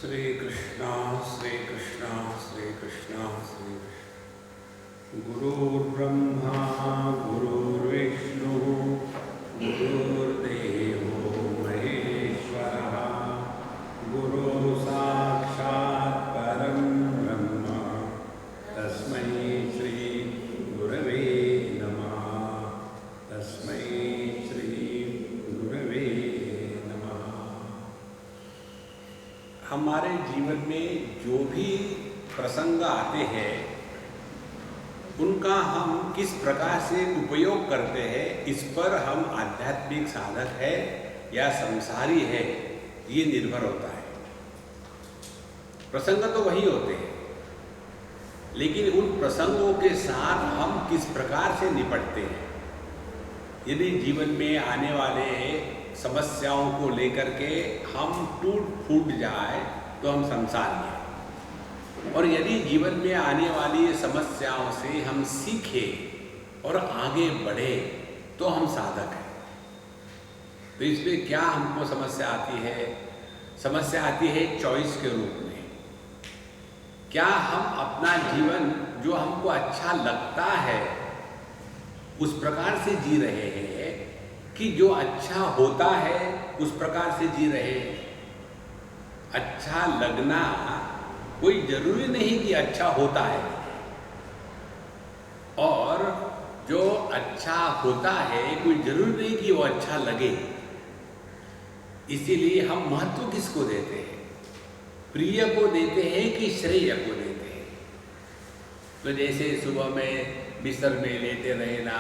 श्री कृष्णा श्री कृष्णा श्री कृष्णा श्री गुरुर्ब्रह्मा गुरुर्विष्णु गुरुर्देवो महेश्वरः गुरु साक्षात् परं ब्रह्म तस्मै श्री गुरवे नमः तस्मै श्री गुरवे नमः। हमारे जीवन में जो भी प्रसंग आते हैं उनका हम किस प्रकार से उपयोग करते हैं, इस पर हम आध्यात्मिक साधक है या संसारी है ये निर्भर होता है। प्रसंग तो वही होते हैं, लेकिन उन प्रसंगों के साथ हम किस प्रकार से निपटते हैं। यदि जीवन में आने वाले समस्याओं को लेकर के हम टूट फूट जाए तो हम संसारी हैं, और यदि जीवन में आने वाली समस्याओं से हम सीखें और आगे बढ़े तो हम साधक हैं। तो इसमें क्या हमको समस्या आती है? समस्या आती है चॉइस के रूप में। क्या हम अपना जीवन जो हमको अच्छा लगता है उस प्रकार से जी रहे हैं कि जो अच्छा होता है उस प्रकार से जी रहे हैं? अच्छा लगना कोई जरूरी नहीं कि अच्छा होता है, और जो अच्छा होता है कोई जरूरी नहीं कि वो अच्छा लगे। इसीलिए हम महत्व किसको देते हैं? प्रिय को देते हैं कि श्रेय को देते हैं? तो जैसे सुबह में बिस्तर में लेटे रहना,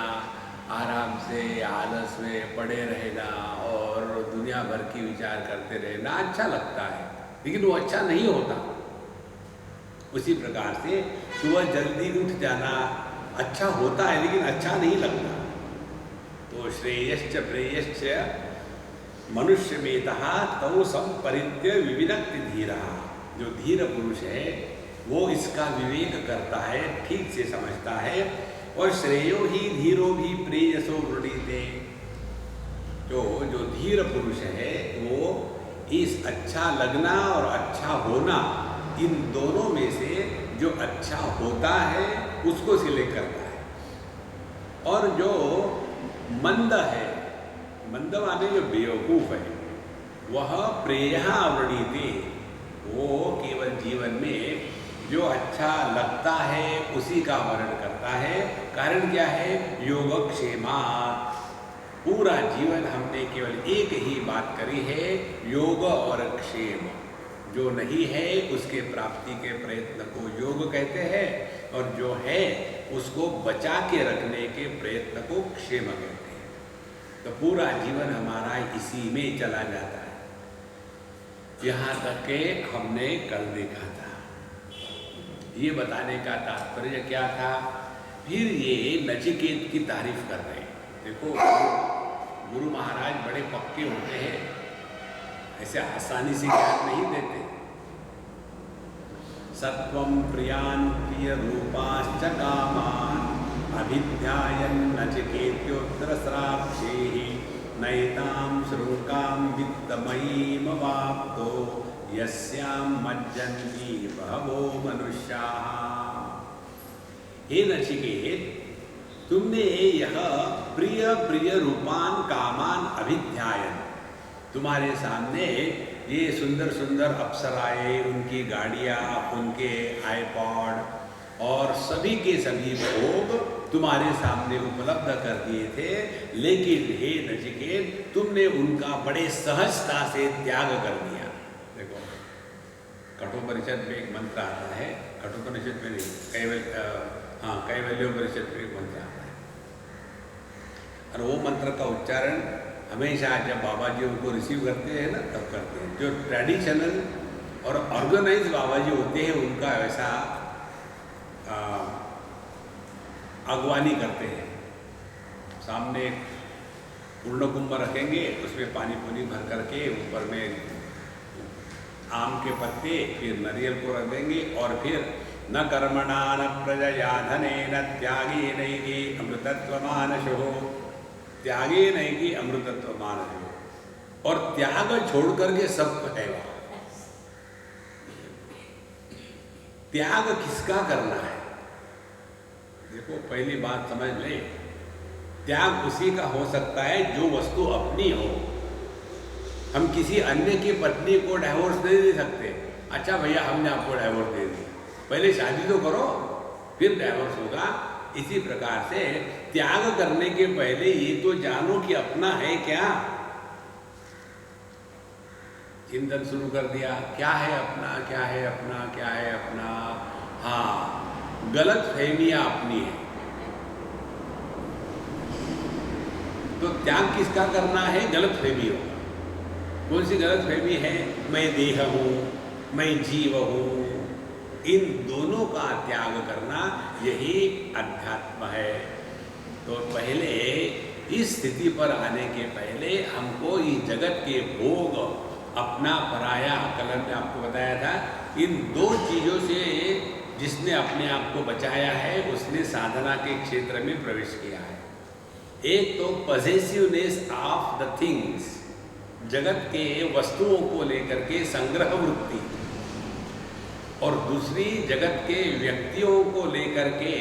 आराम से आलस में पड़े रहना और दुनिया भर की विचार करते रहना अच्छा लगता है, लेकिन वो अच्छा नहीं होता। उसी प्रकार से सुबह जल्दी उठ जाना अच्छा होता है, लेकिन अच्छा नहीं लगता। तो श्रेयश्च प्रेयश्च मनुष्य में तौ संपरित्य विविनक्ति धीरः। जो धीर पुरुष है वो इसका विवेक करता है, ठीक से समझता है। और श्रेयो ही धीरो भी प्रेयसो वृणीते। जो धीर पुरुष है वो इस अच्छा लगना और अच्छा होना, इन दोनों में से जो अच्छा होता है उसको सिलेक्ट करता है। और जो मंद है, मंद माने जो बेवकूफ है, वह प्रेयः वृणीते। वो केवल जीवन में जो अच्छा लगता है उसी का वर्ण करता है। कारण क्या है? योगक्षेमात्। पूरा जीवन हमने केवल एक ही बात करी है, योग और क्षेम। जो नहीं है उसके प्राप्ति के प्रयत्न को योग कहते हैं, और जो है उसको बचा के रखने के प्रयत्न को क्षेम कहते हैं। तो पूरा जीवन हमारा इसी में चला जाता है। यहाँ तक के हमने कल देखा था। ये बताने का तात्पर्य क्या था? फिर ये नचिकेत की तारीफ कर रहे हैं। देखो, गुरु महाराज बड़े पक्के होते हैं, ऐसे आसानी से ज्ञान नहीं देते। सत्वं प्रियान् प्रिय रूपाश्च कामान् अभिध्यायन् नचिकेत्योत्तर स्राक्षेः नैतां शृङ्कां वित्तमयीमवाप्तो यस्यां मज्जन्ति बहवो मनुष्याः। हे नचिकेत, तुमने यह प्रिय प्रिय रूपान कामान अभिध्यायन, तुम्हारे सामने ये सुंदर सुंदर अप्सराएं, उनकी गाड़ियाँ, उनके आईपॉड और सभी के सभी भोग तुम्हारे सामने उपलब्ध कर दिए थे। लेकिन हे नचिकेत, तुमने उनका बड़े सहजता से त्याग कर दिया। देखो, कठोपनिषद में एक मंत्र आता है, कठोपनिषद में नहीं, कैवल्योपनिषद में एक मंत्र आता है, और वो मंत्र का उच्चारण हमेशा जब बाबा जी उनको रिसीव करते हैं ना, तब करते हैं। जो ट्रेडिशनल और ऑर्गेनाइज बाबा जी होते हैं उनका वैसा अगवानी करते हैं। सामने पूर्ण कुंभ रखेंगे, उसमें पानी पुनी भर करके ऊपर में आम के पत्ते, फिर नारियल को रख देंगे, और फिर न कर्मणा न प्रजया धनेन त्यागे नैके अमृतत्वमानशो, त्यागे नैके अमृतत्वमानशो। और त्याग छोड़ करके सब है वहाँ। त्याग किसका करना है? देखो, पहली बात समझ ले, त्याग उसी का हो सकता है जो वस्तु अपनी हो। हम किसी अन्य की पत्नी को डाइवोर्स नहीं दे सकते। अच्छा भैया, हमने आपको डाइवोर्स दे दिया, पहले शादी तो करो, फिर डाइवोर्स होगा। इसी प्रकार से त्याग करने के पहले ये तो जानो कि अपना है क्या। चिंतन शुरू कर दिया, क्या है अपना, क्या है अपना, क्या है अपना। हाँ, गलत फहमियां अपनी है। तो त्याग किसका करना है? गलत फहमियों का। कौन सी गलत फहमी है? मैं देह हूं, मैं जीव हूं। इन दोनों का त्याग करना, यही अध्यात्म है। तो पहले इस स्थिति पर आने के पहले हमको इस जगत के भोग, अपना पराया, कल ने आपको बताया था, इन दो चीजों से जिसने अपने आप को बचाया है उसने साधना के क्षेत्र में प्रवेश किया है। एक तो पॉजेसिवनेस ऑफ द थिंग्स, जगत के वस्तुओं को लेकर के संग्रह वृत्ति, और दूसरी जगत के व्यक्तियों को लेकर के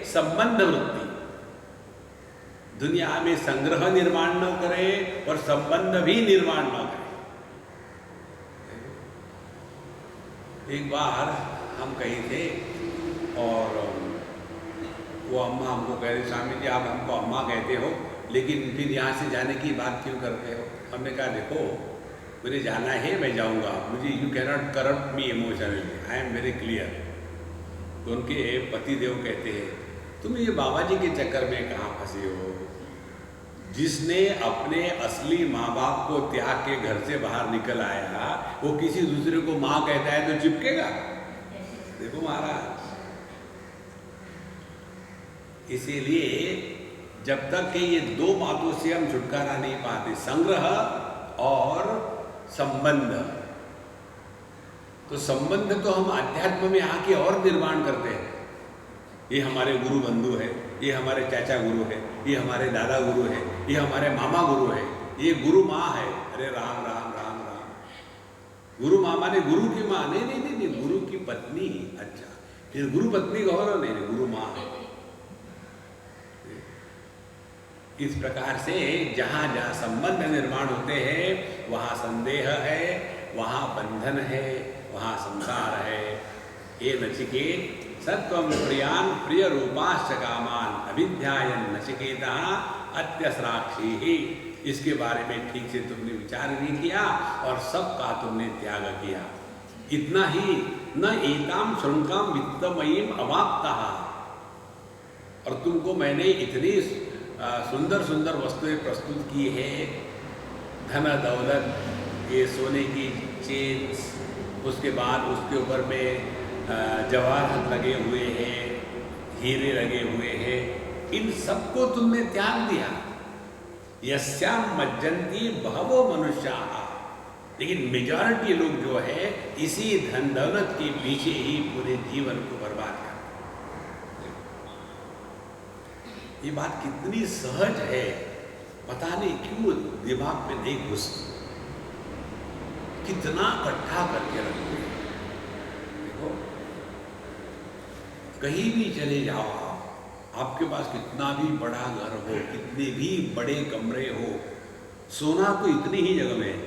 संबंध वृत्ति। दुनिया में संग्रह निर्माण न करे और संबंध भी निर्माण न करे। एक बार हम कहीं थे और वो अम्मा हमको कह रही, स्वामी जी आप हमको अम्मा कहते हो, लेकिन फिर यहाँ से जाने की बात क्यों करते हो? हमने कहा देखो, मुझे जाना है, मैं जाऊँगा, मुझे you can not corrupt me emotionally, I am very clear. तो उनके पतिदेव कहते हैं, तुम ये बाबा जी के चक्कर में कहाँ फंसे हो? जिसने अपने असली माँ बाप को त्याग के घर से बाहर निकल आया, वो किसी दूसरे को माँ कहता है तो चिपकेगा? देखो महाराज, इसीलिए जब तक कि ये दो बातों से हम छुटकारा नहीं पाते, संग्रह और संबंध, तो संबंध तो हम अध्यात्म में आके और निर्माण करते हैं। ये हमारे गुरु बंधु है, ये हमारे चाचा गुरु है, ये हमारे दादा गुरु है, ये हमारे मामा गुरु है, ये गुरु माँ है। अरे राम राम राम राम, गुरु मामा ने गुरु की माँ? नहीं नहीं नहीं, गुरु की पत्नी। अच्छा, फिर गुरु पत्नी कहो ना? नहीं, गुरु माँ है। इस प्रकार से जहाँ जहाँ संबंध निर्माण होते हैं वहाँ संदेह है, वहाँ बंधन है, वहाँ संसार है। ये नचिकेत सत्वं प्रियान प्रिय रूपाश्च कामान अभिध्यायन नचिकेता अत्यसराक्षी ही। इसके बारे में ठीक से तुमने विचार नहीं किया और सबका तुमने त्याग किया। इतना ही न एताम श्रृंकाम वित्तमयीम अवाप्ता, और तुमको मैंने इतनी सुंदर सुंदर वस्तुएं प्रस्तुत की है, धन दौलत, ये सोने की चेन्स, उसके बाद उसके ऊपर में जवाहरात लगे हुए हैं, हीरे लगे हुए हैं, इन सबको तुमने त्याग दिया। यस्याम मज्जन्ति बहवो मनुष्याः, लेकिन मेजॉरिटी लोग जो है इसी धन दौलत के पीछे ही पूरे जीवन को बर्बाद कर। ये बात कितनी सहज है, पता नहीं क्यों दिमाग में नहीं घुसती, कितना इकट्ठा करके रखते हैं। देखो, कहीं भी चले जाओ, आपके पास कितना भी बड़ा घर हो, कितने भी बड़े कमरे हो, सोना तो इतनी ही जगह में है।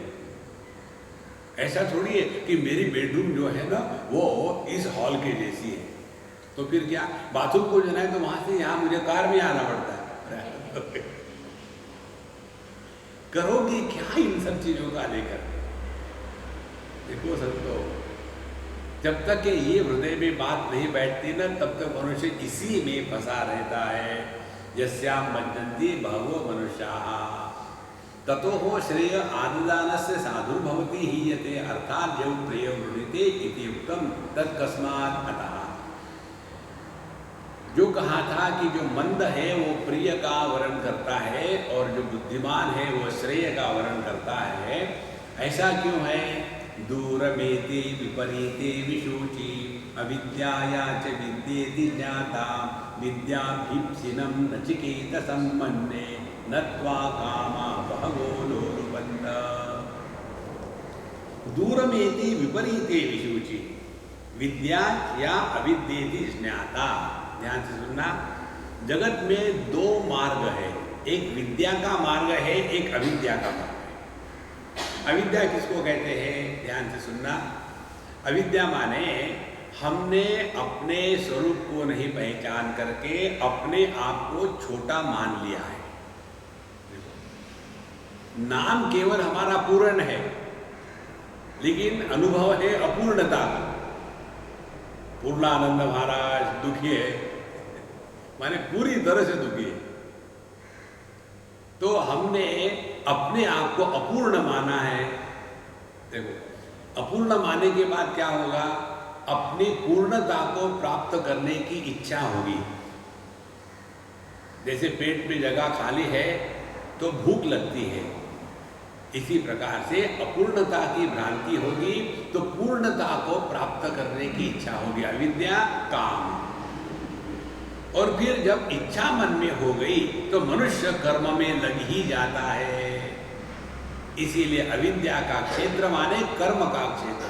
ऐसा थोड़ी है कि मेरी बेडरूम जो है ना वो इस हॉल के जैसी है, तो फिर क्या, बाथरूम को जाना है तो वहां से यहाँ मुझे कार में आना पड़ता है। करोगे क्या इन सब चीजों का लेकर? देखो संतो, जब तक ये हृदय में बात नहीं बैठती ना, तब तक मनुष्य इसी में फंसा रहता है। यस्याम मज्जन्ति बहवो मनुष्याः ततो हो श्रेय आददानस्य साधुर्भवति हीयते, अर्थात जब प्रिय वृणीते इति उक्तम तत्कस्मात् अतः। जो कहा था कि जो मंद है वो प्रिय का वर्ण करता है और जो बुद्धिमान है वो श्रेय का वर्ण करता है। ऐसा क्यों है? दूरमेति विपरीते विशूचि अविद्याया च विद्येति ज्ञाता विद्याभीप्सिनं नचिकेत सम्मन्ये नत्वा कामा बहवो लोलुपन्त। दूरमेति विपरीते विशूचि, विद्या या अविद्येति ज्ञाता। ध्यान से सुनना, जगत में दो मार्ग है, एक विद्या का मार्ग है, एक अविद्या का मार्ग है। अविद्या किसको कहते हैं? ध्यान से सुनना, अविद्या माने हमने अपने स्वरूप को नहीं पहचान करके अपने आप को छोटा मान लिया है। नाम केवल हमारा पूर्ण है, लेकिन अनुभव है अपूर्णता। पूर्णानंद महाराज दुखी है, माने पूरी तरह से दुखी है। तो हमने अपने आप को अपूर्ण माना है। देखो, अपूर्ण मानने के बाद क्या होगा? अपनी पूर्णता को प्राप्त करने की इच्छा होगी। जैसे पेट में जगह खाली है तो भूख लगती है, इसी प्रकार से अपूर्णता की भ्रांति होगी तो पूर्णता को प्राप्त करने की इच्छा होगी, अविद्या काम। और फिर जब इच्छा मन में हो गई तो मनुष्य कर्म में लग ही जाता है। इसीलिए अविद्या का क्षेत्र माने कर्म का क्षेत्र।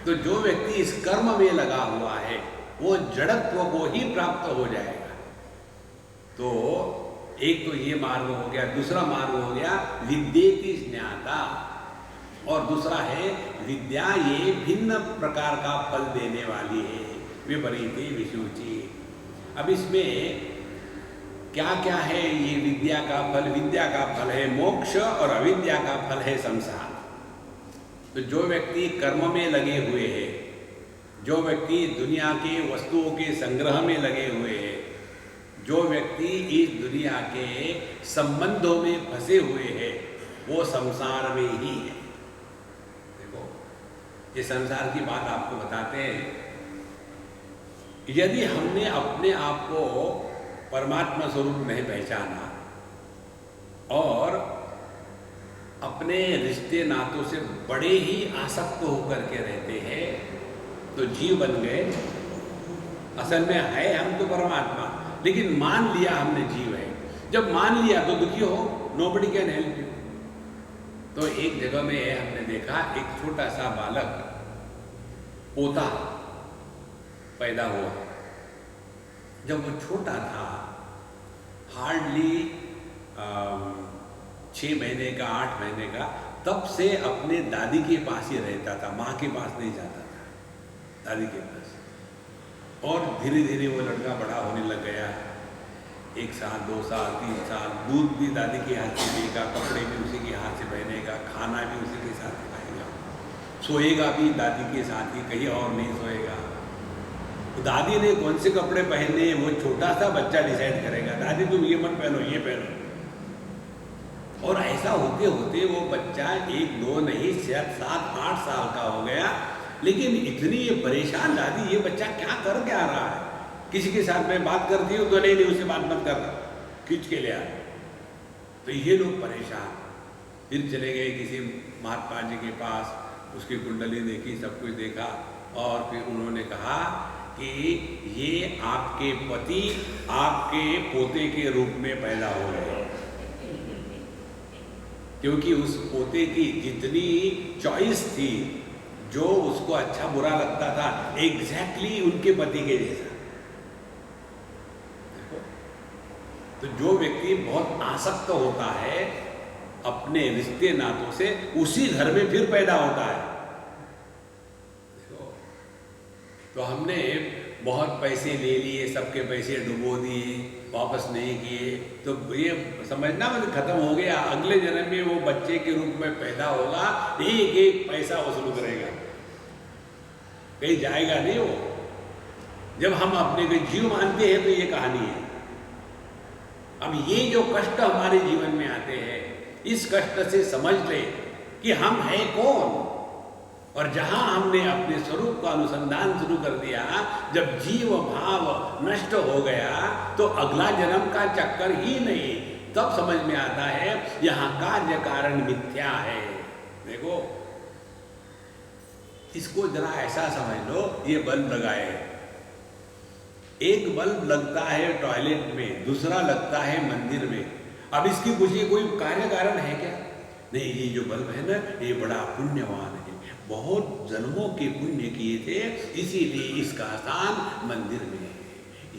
तो जो व्यक्ति इस कर्म में लगा हुआ है वो जड़त्व को ही प्राप्त हो जाएगा। तो एक तो ये मार्ग हो गया, दूसरा मार्ग हो गया विद्येति ज्ञाता, और दूसरा है विद्या ये भिन्न प्रकार का फल देने वाली है, विपरीते विशुचि। अब इसमें क्या क्या है? ये विद्या का फल, विद्या का फल है मोक्ष और अविद्या का फल है संसार। तो जो व्यक्ति कर्म में लगे हुए हैं, जो व्यक्ति दुनिया के वस्तुओं के संग्रह में लगे हुए हैं, जो व्यक्ति इस दुनिया के संबंधों में फंसे हुए हैं, वो संसार में ही है। देखो, ये संसार की बात आपको बताते हैं। यदि हमने अपने आप को परमात्मा स्वरूप नहीं पहचाना और अपने रिश्ते नातों से बड़े ही आसक्त होकर के रहते हैं तो जीव बन गए। असल में है हम तो परमात्मा, लेकिन मान लिया हमने जीव है। जब मान लिया तो दुखी हो, नोबडी कैन हेल्प यू। तो एक जगह में हमने देखा एक छोटा सा बालक, पोता पैदा हुआ। जब वो छोटा था, हार्डली 6 महीने का, 8 महीने का, तब से अपने दादी के पास ही रहता था, माँ के पास नहीं जाता था, दादी के पास। और धीरे धीरे वो लड़का बड़ा होने लग गया। 1 साल, 2 साल, 3 साल, दूध भी दादी के हाथ से पिएगा, कपड़े भी उसी के हाथ से पहनेगा, खाना भी उसी के साथ खाएगा, सोएगा भी दादी के साथ ही, कहीं और नहीं सोएगा। तो दादी ने कौन से कपड़े पहनने वो छोटा सा बच्चा डिसाइड करेगा, दादी तुम ये मत पहनो, ये पहनो। और ऐसा होते होते वो बच्चा 1, 2 नहीं 7, 8 साल का हो गया। लेकिन इतनी ये परेशान दादी, ये बच्चा क्या कर क्या रहा है? किसी के साथ में बात करती हूँ तो नहीं उससे बात मत करना, खींच के ले आ। तो ये लोग परेशान। फिर चले गए किसी महात्मा जी के पास, उसकी कुंडली देखी, सब कुछ देखा, और फिर उन्होंने कहा कि ये आपके पति आपके पोते के रूप में पैदा हो गए, क्योंकि उस पोते की जितनी चॉइस थी, जो उसको अच्छा बुरा लगता था, एग्जैक्टली उनके पति के जैसा। देखो, तो जो व्यक्ति बहुत आसक्त होता है अपने रिश्ते नातों से, उसी घर में फिर पैदा होता है। देखो, तो हमने बहुत पैसे ले लिए, सबके पैसे डुबो दिए, वापस नहीं किए, तो ये समझना मतलब खत्म हो गया। अगले जन्म में वो बच्चे के रूप में पैदा होगा, एक एक पैसा वसूल करेगा, कहीं जाएगा नहीं वो। जब हम अपने को जीव मानते हैं तो ये कहानी है। अब ये जो कष्ट हमारे जीवन में आते हैं, इस कष्ट से समझ ले कि हम हैं कौन। और जहां हमने अपने स्वरूप का अनुसंधान शुरू कर दिया, जब जीव भाव नष्ट हो गया तो अगला जन्म का चक्कर ही नहीं। तब समझ में आता है यहाँ कार्य कारण मिथ्या है। देखो, इसको जरा ऐसा समझ लो, ये बल्ब लगाए, एक बल्ब लगता है टॉयलेट में, दूसरा लगता है मंदिर में। अब इसकी कोई कार्य कारण है क्या? नहीं, ये जो बल्ब है ना, ये बड़ा पुण्यवान है, बहुत जन्मों के पुण्य किए थे, इसीलिए इसका स्थान मंदिर में है।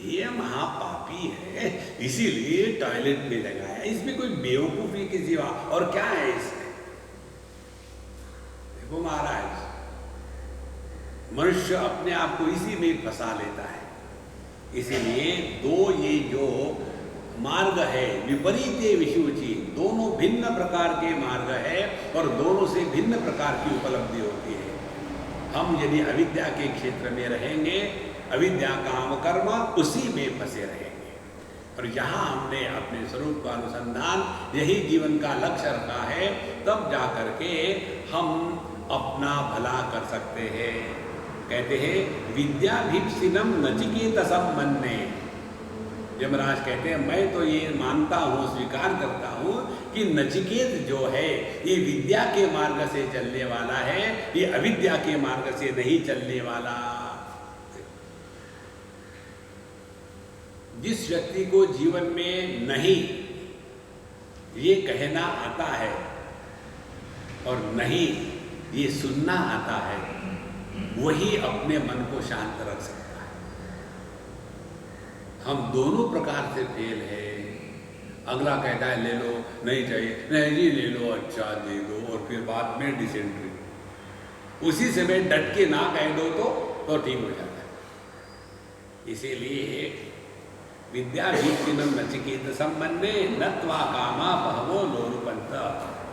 ये महापापी है, इसीलिए टॉयलेट में लगाया। इसमें कोई बेवकूफी के सिवा और क्या है इसमें? देखो महाराज, मनुष्य अपने आप को इसी में फंसा लेता है। इसीलिए ये जो मार्ग है, विपरीत विषुचि, दोनों भिन्न प्रकार के मार्ग है और दोनों से भिन्न प्रकार की उपलब्धि होती है। हम यदि अविद्या के क्षेत्र में रहेंगे, अविद्या काम कर्म, उसी में फंसे रहेंगे। और यहाँ हमने अपने स्वरूप का अनुसंधान, यही जीवन का लक्ष्य रखा है, तब जाकर के हम अपना भला कर सकते हैं। कहते हैं विद्याभीप्सिनम नचिकेतसम मन्ये। यमराज कहते हैं मैं तो ये मानता हूँ, स्वीकार करता हूँ कि नचिकेत जो है ये विद्या के मार्ग से चलने वाला है, ये अविद्या के मार्ग से नहीं चलने वाला। जिस व्यक्ति को जीवन में नहीं ये कहना आता है और नहीं ये सुनना आता है, वही अपने मन को शांत रख सकता है। हम दोनों प्रकार से फेल है। अगला कहता है ले लो, नहीं चाहिए, नहीं जी ले लो, अच्छा दे दो, और फिर बाद में डिसेंट्री। उसी समय डट के ना कह दो तो ठीक हो जाता है। इसीलिए विद्याभीप्सिनम नचिकेतसम मन्ये नत्वा कामा बहवो लोलुपन्त।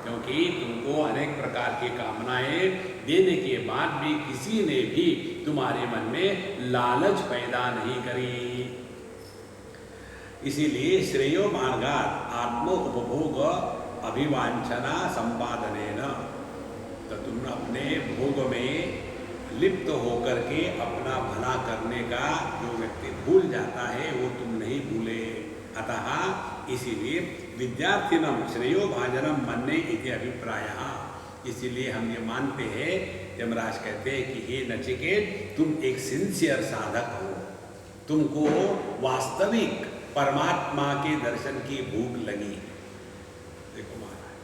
क्योंकि तुमको अनेक प्रकार की कामनाएं देने के बाद भी किसी ने भी तुम्हारे मन में लालच पैदा नहीं करी। इसीलिए श्रेयो मार्गात् आत्म उपभोग अभिवांछना संपादनेन। तो तुम अपने भोग में लिप्त होकर के अपना भला करने का जो व्यक्ति भूल जाता है, वो तुम नहीं भूले। अतः इसीलिए विद्यार्थिनम श्रेयो भाजनम मन्ये इति अभिप्रायः। इसीलिए हम ये मानते हैं, यमराज कहते हैं कि हे नचिकेत, तुम एक सिंसियर साधक हो, तुमको वास्तविक परमात्मा के दर्शन की भूख लगी। देखो महाराज,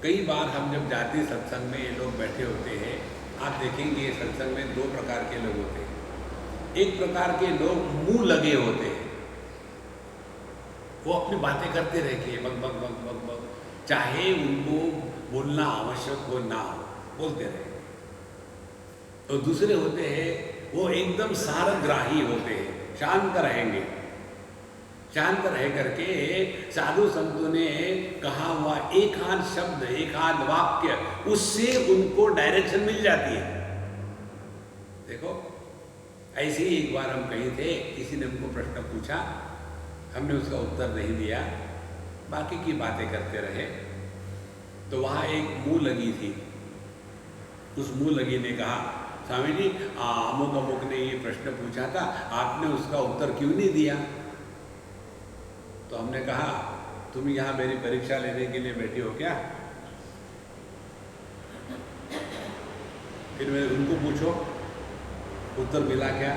कई बार हम जब जाते सत्संग में, ये लोग बैठे होते हैं, आप देखेंगे सत्संग में दो प्रकार के लोग होते हैं। एक प्रकार के लोग मुंह लगे होते हैं, वो अपनी बातें करते रहेंगे, bug bug bug bug bug, चाहे उनको बोलना आवश्यक हो ना हो, बोलते रहे। तो दूसरे होते हैं वो एकदम सारग्राही होते हैं, शांत रहेंगे। शांत रह करके साधु संतों ने कहा हुआ एक आध शब्द, एक आध वाक्य, उससे उनको डायरेक्शन मिल जाती है। देखो, ऐसे ही एक बार हम कहीं थे, किसी ने हमको प्रश्न पूछा, हमने उसका उत्तर नहीं दिया, बाकी की बातें करते रहे। तो वहाँ एक मुँह लगी थी, उस मुँह लगी ने कहा, स्वामी जी अमुक अमुक ने ये प्रश्न पूछा था, आपने उसका उत्तर क्यों नहीं दिया? तो हमने कहा तुम यहाँ मेरी परीक्षा लेने के लिए बैठी हो क्या? फिर मैं उनको पूछो उत्तर मिला क्या?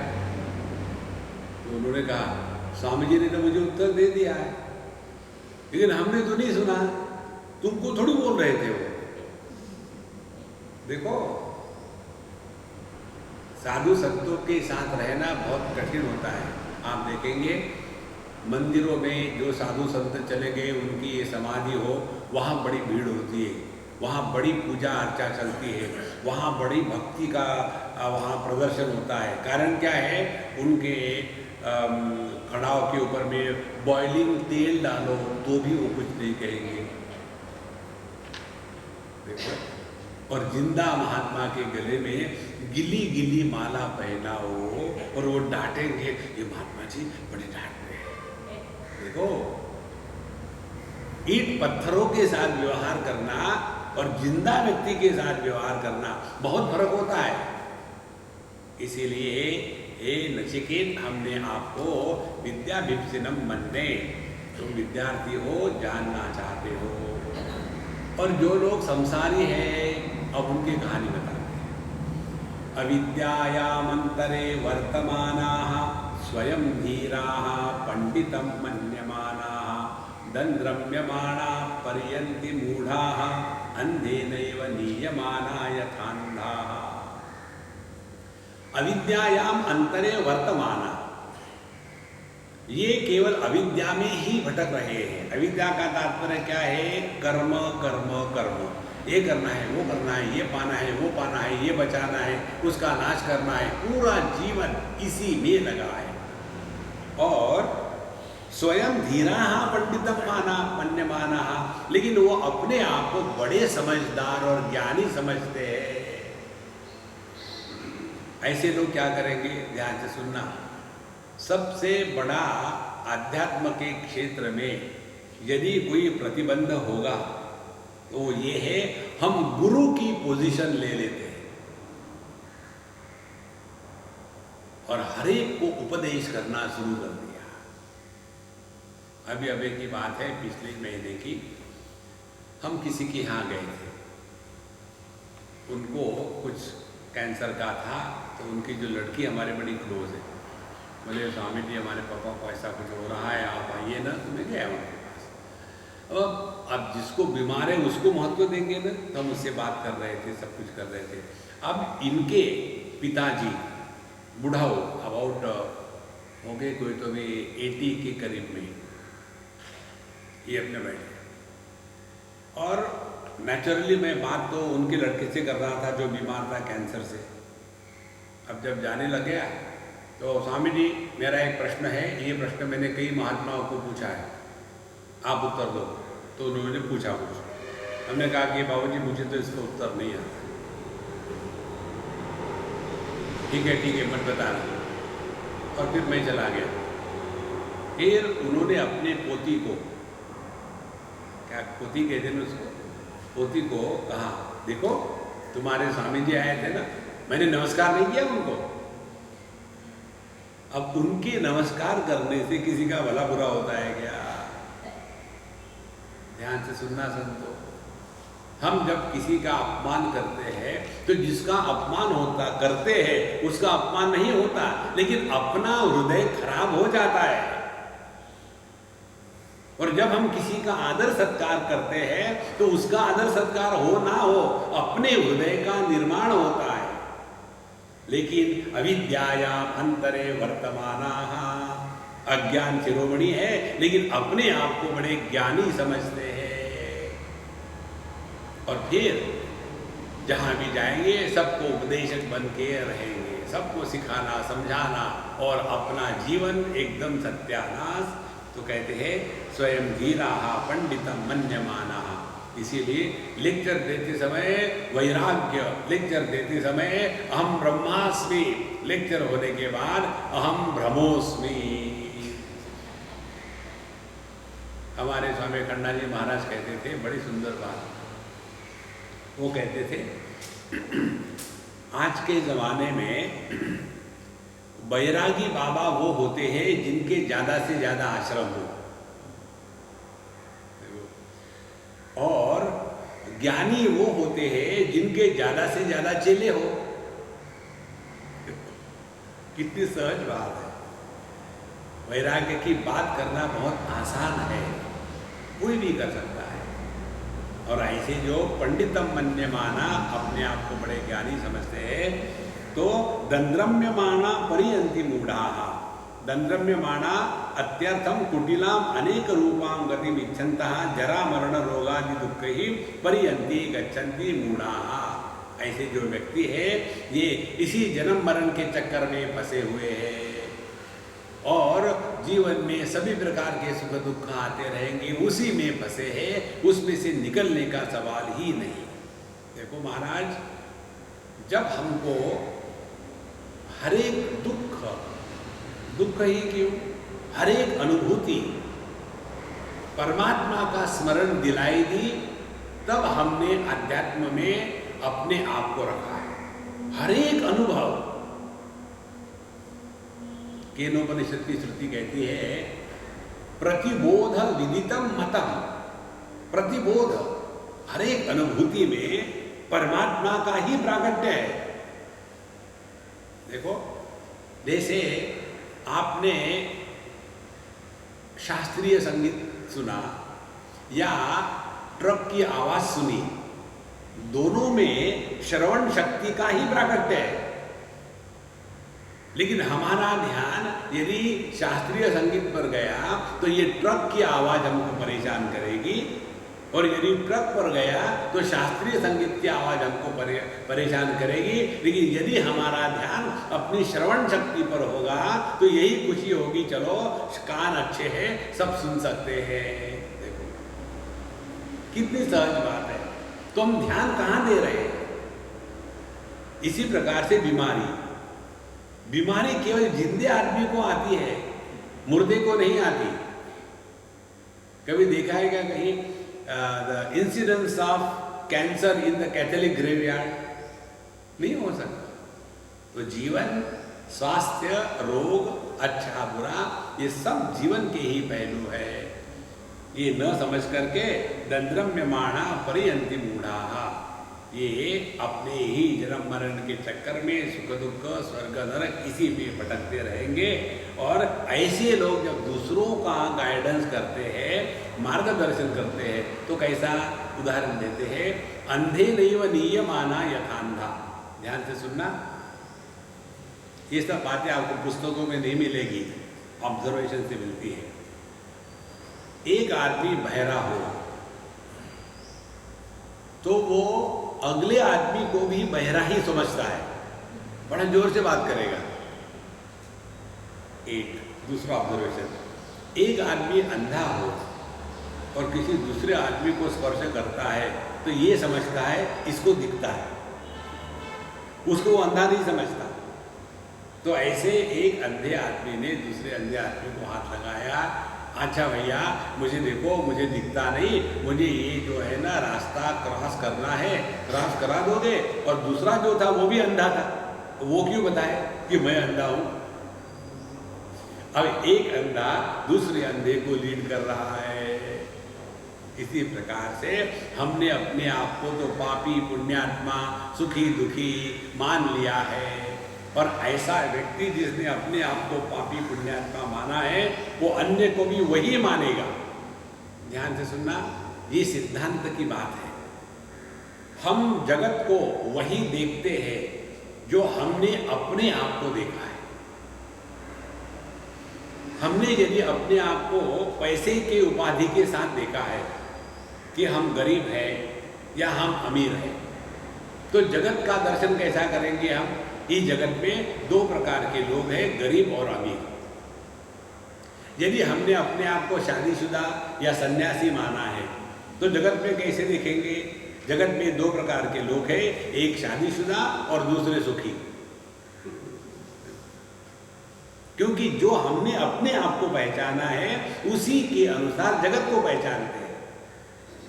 तो उन्होंने कहा स्वामी जी ने तो मुझे उत्तर दे दिया है, लेकिन हमने तो नहीं सुना, तुमको थोड़ी बोल रहे थे वो। देखो, साधु संतों के साथ रहना बहुत कठिन होता है। आप देखेंगे मंदिरों में जो साधु संत चले गए, उनकी ये समाधि हो, वहाँ बड़ी भीड़ होती है, वहाँ बड़ी पूजा अर्चा चलती है, वहाँ बड़ी भक्ति का वहाँ प्रदर्शन होता है। कारण क्या है? उनके खड़ाव के ऊपर में बॉइलिंग तेल डालो तो भी वो कुछ नहीं कहेंगे। देखो, और जिंदा महात्मा के गले में गिली गिली माला पहनाओ और वो डांटेंगे, ये महात्मा जी बड़े डांट रहे हैं। देखो, ईंट पत्थरों के साथ व्यवहार करना और जिंदा व्यक्ति के साथ व्यवहार करना बहुत फर्क होता है। इसीलिए हे नचिकेत, हमने आपको विद्याभीप्सिनम मन्ये, तुम विद्यार्थी हो, जानना चाहते हो। और जो लोग संसारी हैं, अब उनकी कहानी बताते हैं। अविद्यायामंतरे वर्तमानाः स्वयं धीराः पंडितं मन्यमानाः दंद्रम्यमाणाः पर्यन्ति मूढ़ाः अंधेनैव नीयमाना यथान्धाः। अविद्यायाम अंतरे वर्तमाना, ये केवल अविद्या में ही भटक रहे हैं। अविद्या का तात्पर्य क्या है? कर्म कर्म कर्म, ये करना है, वो करना है, ये पाना है, वो पाना है, ये बचाना है, उसका नाश करना है, पूरा जीवन इसी में लगा है। और स्वयं धीरा पंडितम माना मन्यमाना, लेकिन वो अपने आप को बड़े समझदार और ज्ञानी समझते हैं। ऐसे लोग क्या करेंगे? ध्यान से सुनना। सबसे बड़ा आध्यात्म के क्षेत्र में यदि कोई प्रतिबंध होगा तो ये है, हम गुरु की पोजीशन ले लेते हैं और हर एक को उपदेश करना शुरू कर दिया। अभी की बात है, पिछले महीने की, हम किसी के यहाँ गए थे, उनको कुछ कैंसर का था, तो उनकी जो लड़की हमारे बड़ी क्लोज है, बोले स्वामी जी हमारे पापा को ऐसा कुछ हो रहा है, आप आइए ना। तो मैं गया उनके पास। अब जिसको बीमार है उसको महत्व देंगे ना, तो हम उससे बात कर रहे थे, सब कुछ कर रहे थे। अब इनके पिताजी बूढ़ा हो, अबाउट हो गए कोई तो भी 80 के करीब में, ये अपने बैठे। और नेचुरली मैं बात तो उनके लड़के से कर रहा था जो बीमार था कैंसर से। अब जब जाने लग गया तो स्वामी जी मेरा एक प्रश्न है, ये प्रश्न मैंने कई महात्माओं को पूछा है, आप उत्तर दो। तो उन्होंने पूछा कुछ, हमने कहा कि बाबूजी मुझे तो इसका उत्तर नहीं आता। ठीक है मत बताना। और फिर मैं चला गया। फिर उन्होंने अपने पोती को, क्या पोती कहते हैं उसको, पोती को कहा, देखो तुम्हारे स्वामी जी आए थे ना, मैंने नमस्कार नहीं किया उनको। अब उनके नमस्कार करने से किसी का भला बुरा होता है क्या? ध्यान से सुनना संतो। हम जब किसी का अपमान करते हैं तो जिसका अपमान होता करते हैं उसका अपमान नहीं होता, लेकिन अपना हृदय खराब हो जाता है। और जब हम किसी का आदर सत्कार करते हैं तो उसका आदर सत्कार हो ना हो, अपने हृदय का निर्माण होता है। लेकिन अविद्यायाम अंतरे वर्तमानाः, अज्ञान शिरोमणि है लेकिन अपने आप को बड़े ज्ञानी समझते हैं। और फिर जहां भी जाएंगे सबको उपदेशक बन के रहेंगे, सबको सिखाना समझाना और अपना जीवन एकदम सत्यानाश। तो कहते हैं स्वयं धीराः पंडितम मन्यमानाः। इसीलिए लेक्चर देते समय वैराग्य, लेक्चर देते समय अहम ब्रह्मास्मि, लेक्चर होने के बाद अहम ब्रह्मोस्मि। हमारे स्वामी खन्ना जी महाराज कहते थे, बड़ी सुंदर बात, वो कहते थे आज के ज़माने में बैरागी बाबा वो होते हैं जिनके ज़्यादा से ज़्यादा आश्रम हो, और ज्ञानी वो होते हैं जिनके ज़्यादा से ज़्यादा चेले हो। कितनी सहज बात है। वैराग्य की बात करना बहुत आसान है, कोई भी कर सकता है। और ऐसे जो पंडितम मन्यमाना, अपने आप को बड़े ज्ञानी समझते हैं, तो दंद्रम्यमाना परियंति मूढ़ाः। दंद्रम्यमाना अत्यर्थम कुटिलाम अनेक रूपां गतिम इच्छन्तः जरा मरण रोगादि दुःखैः परियंति गच्छन्ति मूढ़ाः। ऐसे जो व्यक्ति है ये इसी जन्म मरण के चक्कर में फंसे हुए हैं और जीवन में सभी प्रकार के सुख दुख आते रहेंगे, उसी में फंसे हैं, उसमें से निकलने का सवाल ही नहीं। देखो महाराज, जब हमको हर एक दुख ही क्यों, हर एक अनुभूति परमात्मा का स्मरण दिलाई दी, तब हमने अध्यात्म में अपने आप को रखा है। हर एक अनुभव, केनोपनिषद की श्रुति कहती है प्रतिबोध विदितम मतम। प्रतिबोध, हर एक अनुभूति में परमात्मा का ही प्राकट्य है। देखो, जैसे आपने शास्त्रीय संगीत सुना या ट्रक की आवाज सुनी, दोनों में श्रवण शक्ति का ही प्राकट्य है। लेकिन हमारा ध्यान यदि शास्त्रीय संगीत पर गया तो ये ट्रक की आवाज़ हमको परेशान करेगी, और यदि ट्रक पर गया तो शास्त्रीय संगीत की आवाज़ हमको परेशान करेगी। लेकिन यदि हमारा ध्यान अपनी श्रवण शक्ति पर होगा तो यही खुशी होगी, चलो कान अच्छे हैं, सब सुन सकते हैं। देखो कितनी सहज बात है। तो हम ध्यान कहाँ दे रहे हैं? इसी प्रकार से बीमारी केवल जिंदे आदमी को आती है, मुर्दे को नहीं आती। कभी देखा है क्या कहीं the incidence of cancer in the Catholic graveyard? नहीं हो सकता। तो जीवन, स्वास्थ्य, रोग, अच्छा बुरा, ये सब जीवन के ही पहलू है। ये न समझ करके दंद्रम्यमाणा परियंति मूढ़ा, ये अपने ही जन्म मरण के चक्कर में सुख दुख, स्वर्ग नरक इसी में भटकते रहेंगे। और ऐसे लोग जब दूसरों का गाइडेंस करते हैं, मार्गदर्शन करते हैं, तो कैसा उदाहरण देते हैं, अंधे नैव नीयमाना यथांधा। ध्यान से सुनना, ये सब बातें आपको पुस्तकों में नहीं मिलेगी, ऑब्जर्वेशन से मिलती है। एक आदमी बहरा हो तो वो अगले आदमी को भी बहरा ही समझता है, बड़ा जोर से बात करेगा। एक दूसरा ऑब्जर्वेशन, एक आदमी अंधा हो और किसी दूसरे आदमी को स्पर्श करता है तो ये समझता है इसको दिखता है, उसको वो अंधा नहीं समझता। तो ऐसे एक अंधे आदमी ने दूसरे अंधे आदमी को हाथ लगाया, अच्छा भैया मुझे देखो, मुझे दिखता नहीं, मुझे ये जो है ना रास्ता क्रॉस करना है, क्रॉस करा दोगे? और दूसरा जो था वो भी अंधा था, वो क्यों बताए कि मैं अंधा हूं? अब एक अंधा दूसरे अंधे को लीड कर रहा है। इसी प्रकार से हमने अपने आप को तो पापी पुण्यात्मा, सुखी दुखी मान लिया है। और ऐसा व्यक्ति जिसने अपने आप को पापी पुण्यात्मा माना है, वो अन्य को भी वही मानेगा। ध्यान से सुनना, ये सिद्धांत की बात है। हम जगत को वही देखते हैं जो हमने अपने आप को देखा है। हमने यदि अपने आप को पैसे के उपाधि के साथ देखा है कि हम गरीब हैं या हम अमीर हैं, तो जगत का दर्शन कैसा करेंगे हम? इस जगत में दो प्रकार के लोग हैं, गरीब और अमीर। यदि हमने अपने आप को शादीशुदा या सन्यासी माना है तो जगत में कैसे देखेंगे? जगत में दो प्रकार के लोग हैं, एक शादीशुदा और दूसरे सुखी। क्योंकि जो हमने अपने आप को पहचाना है उसी के अनुसार जगत को पहचानते हैं।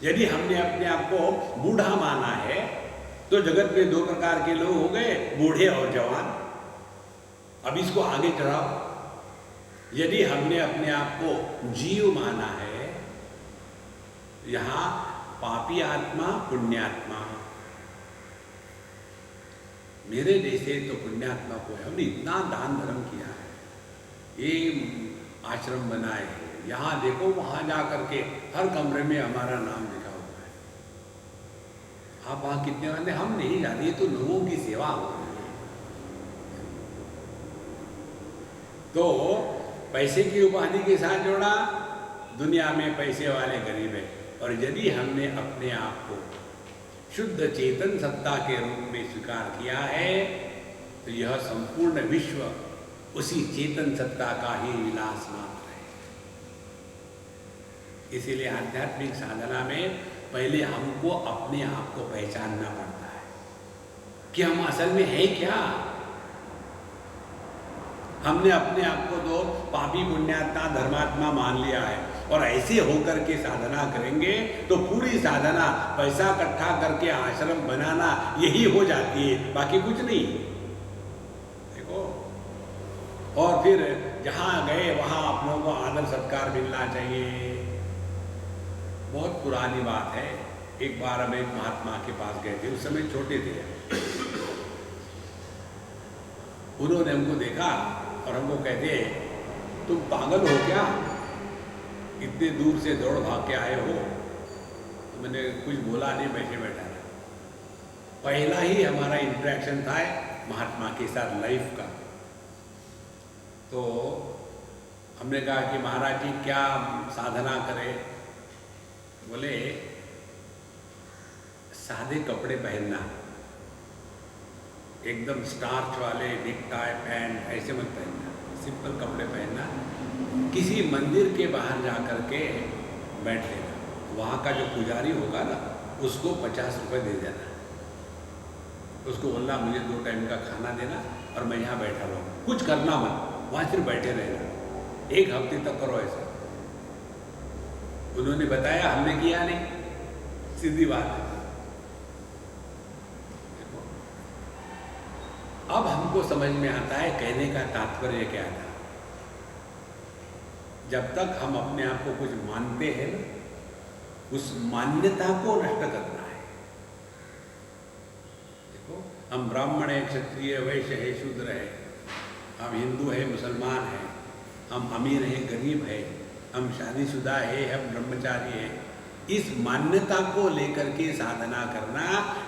यदि हमने अपने आप को बूढ़ा माना है तो जगत में दो प्रकार के लोग हो गए, बूढ़े और जवान। अब इसको आगे चढ़ाओ। यदि हमने अपने आप को जीव माना है, यहां पापी आत्मा, पुण्यात्मा। मेरे जैसे तो पुण्यात्मा को है, हमने इतना दान धर्म किया है, ये आश्रम बनाए हैं, यहाँ देखो वहाँ जा करके हर कमरे में हमारा नाम लिखा हुआ है। आप वहाँ कितने वाले? हम नहीं जाते, तो लोगों की सेवा हो रही है। तो पैसे की उपाधि के साथ जोड़ा, दुनिया में पैसे वाले गरीब है। और यदि हमने अपने आप को शुद्ध चेतन सत्ता के रूप में स्वीकार किया है तो यह संपूर्ण विश्व उसी चेतन सत्ता का ही विलास मात्र है। इसीलिए आध्यात्मिक साधना में पहले हमको अपने आप को पहचानना पड़ता है कि हम असल में है क्या। हमने अपने आप को तो पापी पुण्यात्मा धर्मात्मा मान लिया है, और ऐसे होकर के साधना करेंगे तो पूरी साधना पैसा इकट्ठा करके आश्रम बनाना यही हो जाती है, बाकी कुछ नहीं। देखो, और फिर जहाँ गए वहाँ अपनों को आदर सत्कार मिलना चाहिए। बहुत पुरानी बात है, एक बार हम एक महात्मा के पास गए थे, उस समय छोटे थे। उन्होंने हमको देखा और हमको कहते, तुम पागल हो क्या, इतने दूर से दौड़ भाग के आए हो? तो मैंने कुछ बोला नहीं, बैठे बैठा रहा। पहला ही हमारा इंटरेक्शन था महात्मा के साथ लाइफ का। तो हमने कहा कि महाराज जी क्या साधना करें? बोले सादे कपड़े पहनना, एकदम स्टार्च वाले नेक टाई पैंट ऐसे मत पहनना, सिंपल कपड़े पहनना, किसी मंदिर के बाहर जा कर के बैठ लेना, वहाँ का जो पुजारी होगा ना उसको 50 रुपये दे देना, उसको बोलना मुझे 2 टाइम का खाना देना और मैं यहाँ बैठा रहूँ, कुछ करना मत, वहाँ सिर्फ बैठे रहना, 1 हफ्ते तक करो ऐसा। उन्होंने बताया, हमने किया नहीं, सीधी बात है। अब हमको समझ में आता है कहने का तात्पर्य क्या था। जब तक हम अपने आप को कुछ मानते हैं ना, उस मान्यता को नष्ट करना है। देखो, हम ब्राह्मण है, क्षत्रिय, वैश्य है, शूद्र है, हम हिंदू है, मुसलमान है, हम अमीर है, गरीब है, हम शादीशुदा है, हम ब्रह्मचारी है, इस मान्यता को लेकर के साधना करना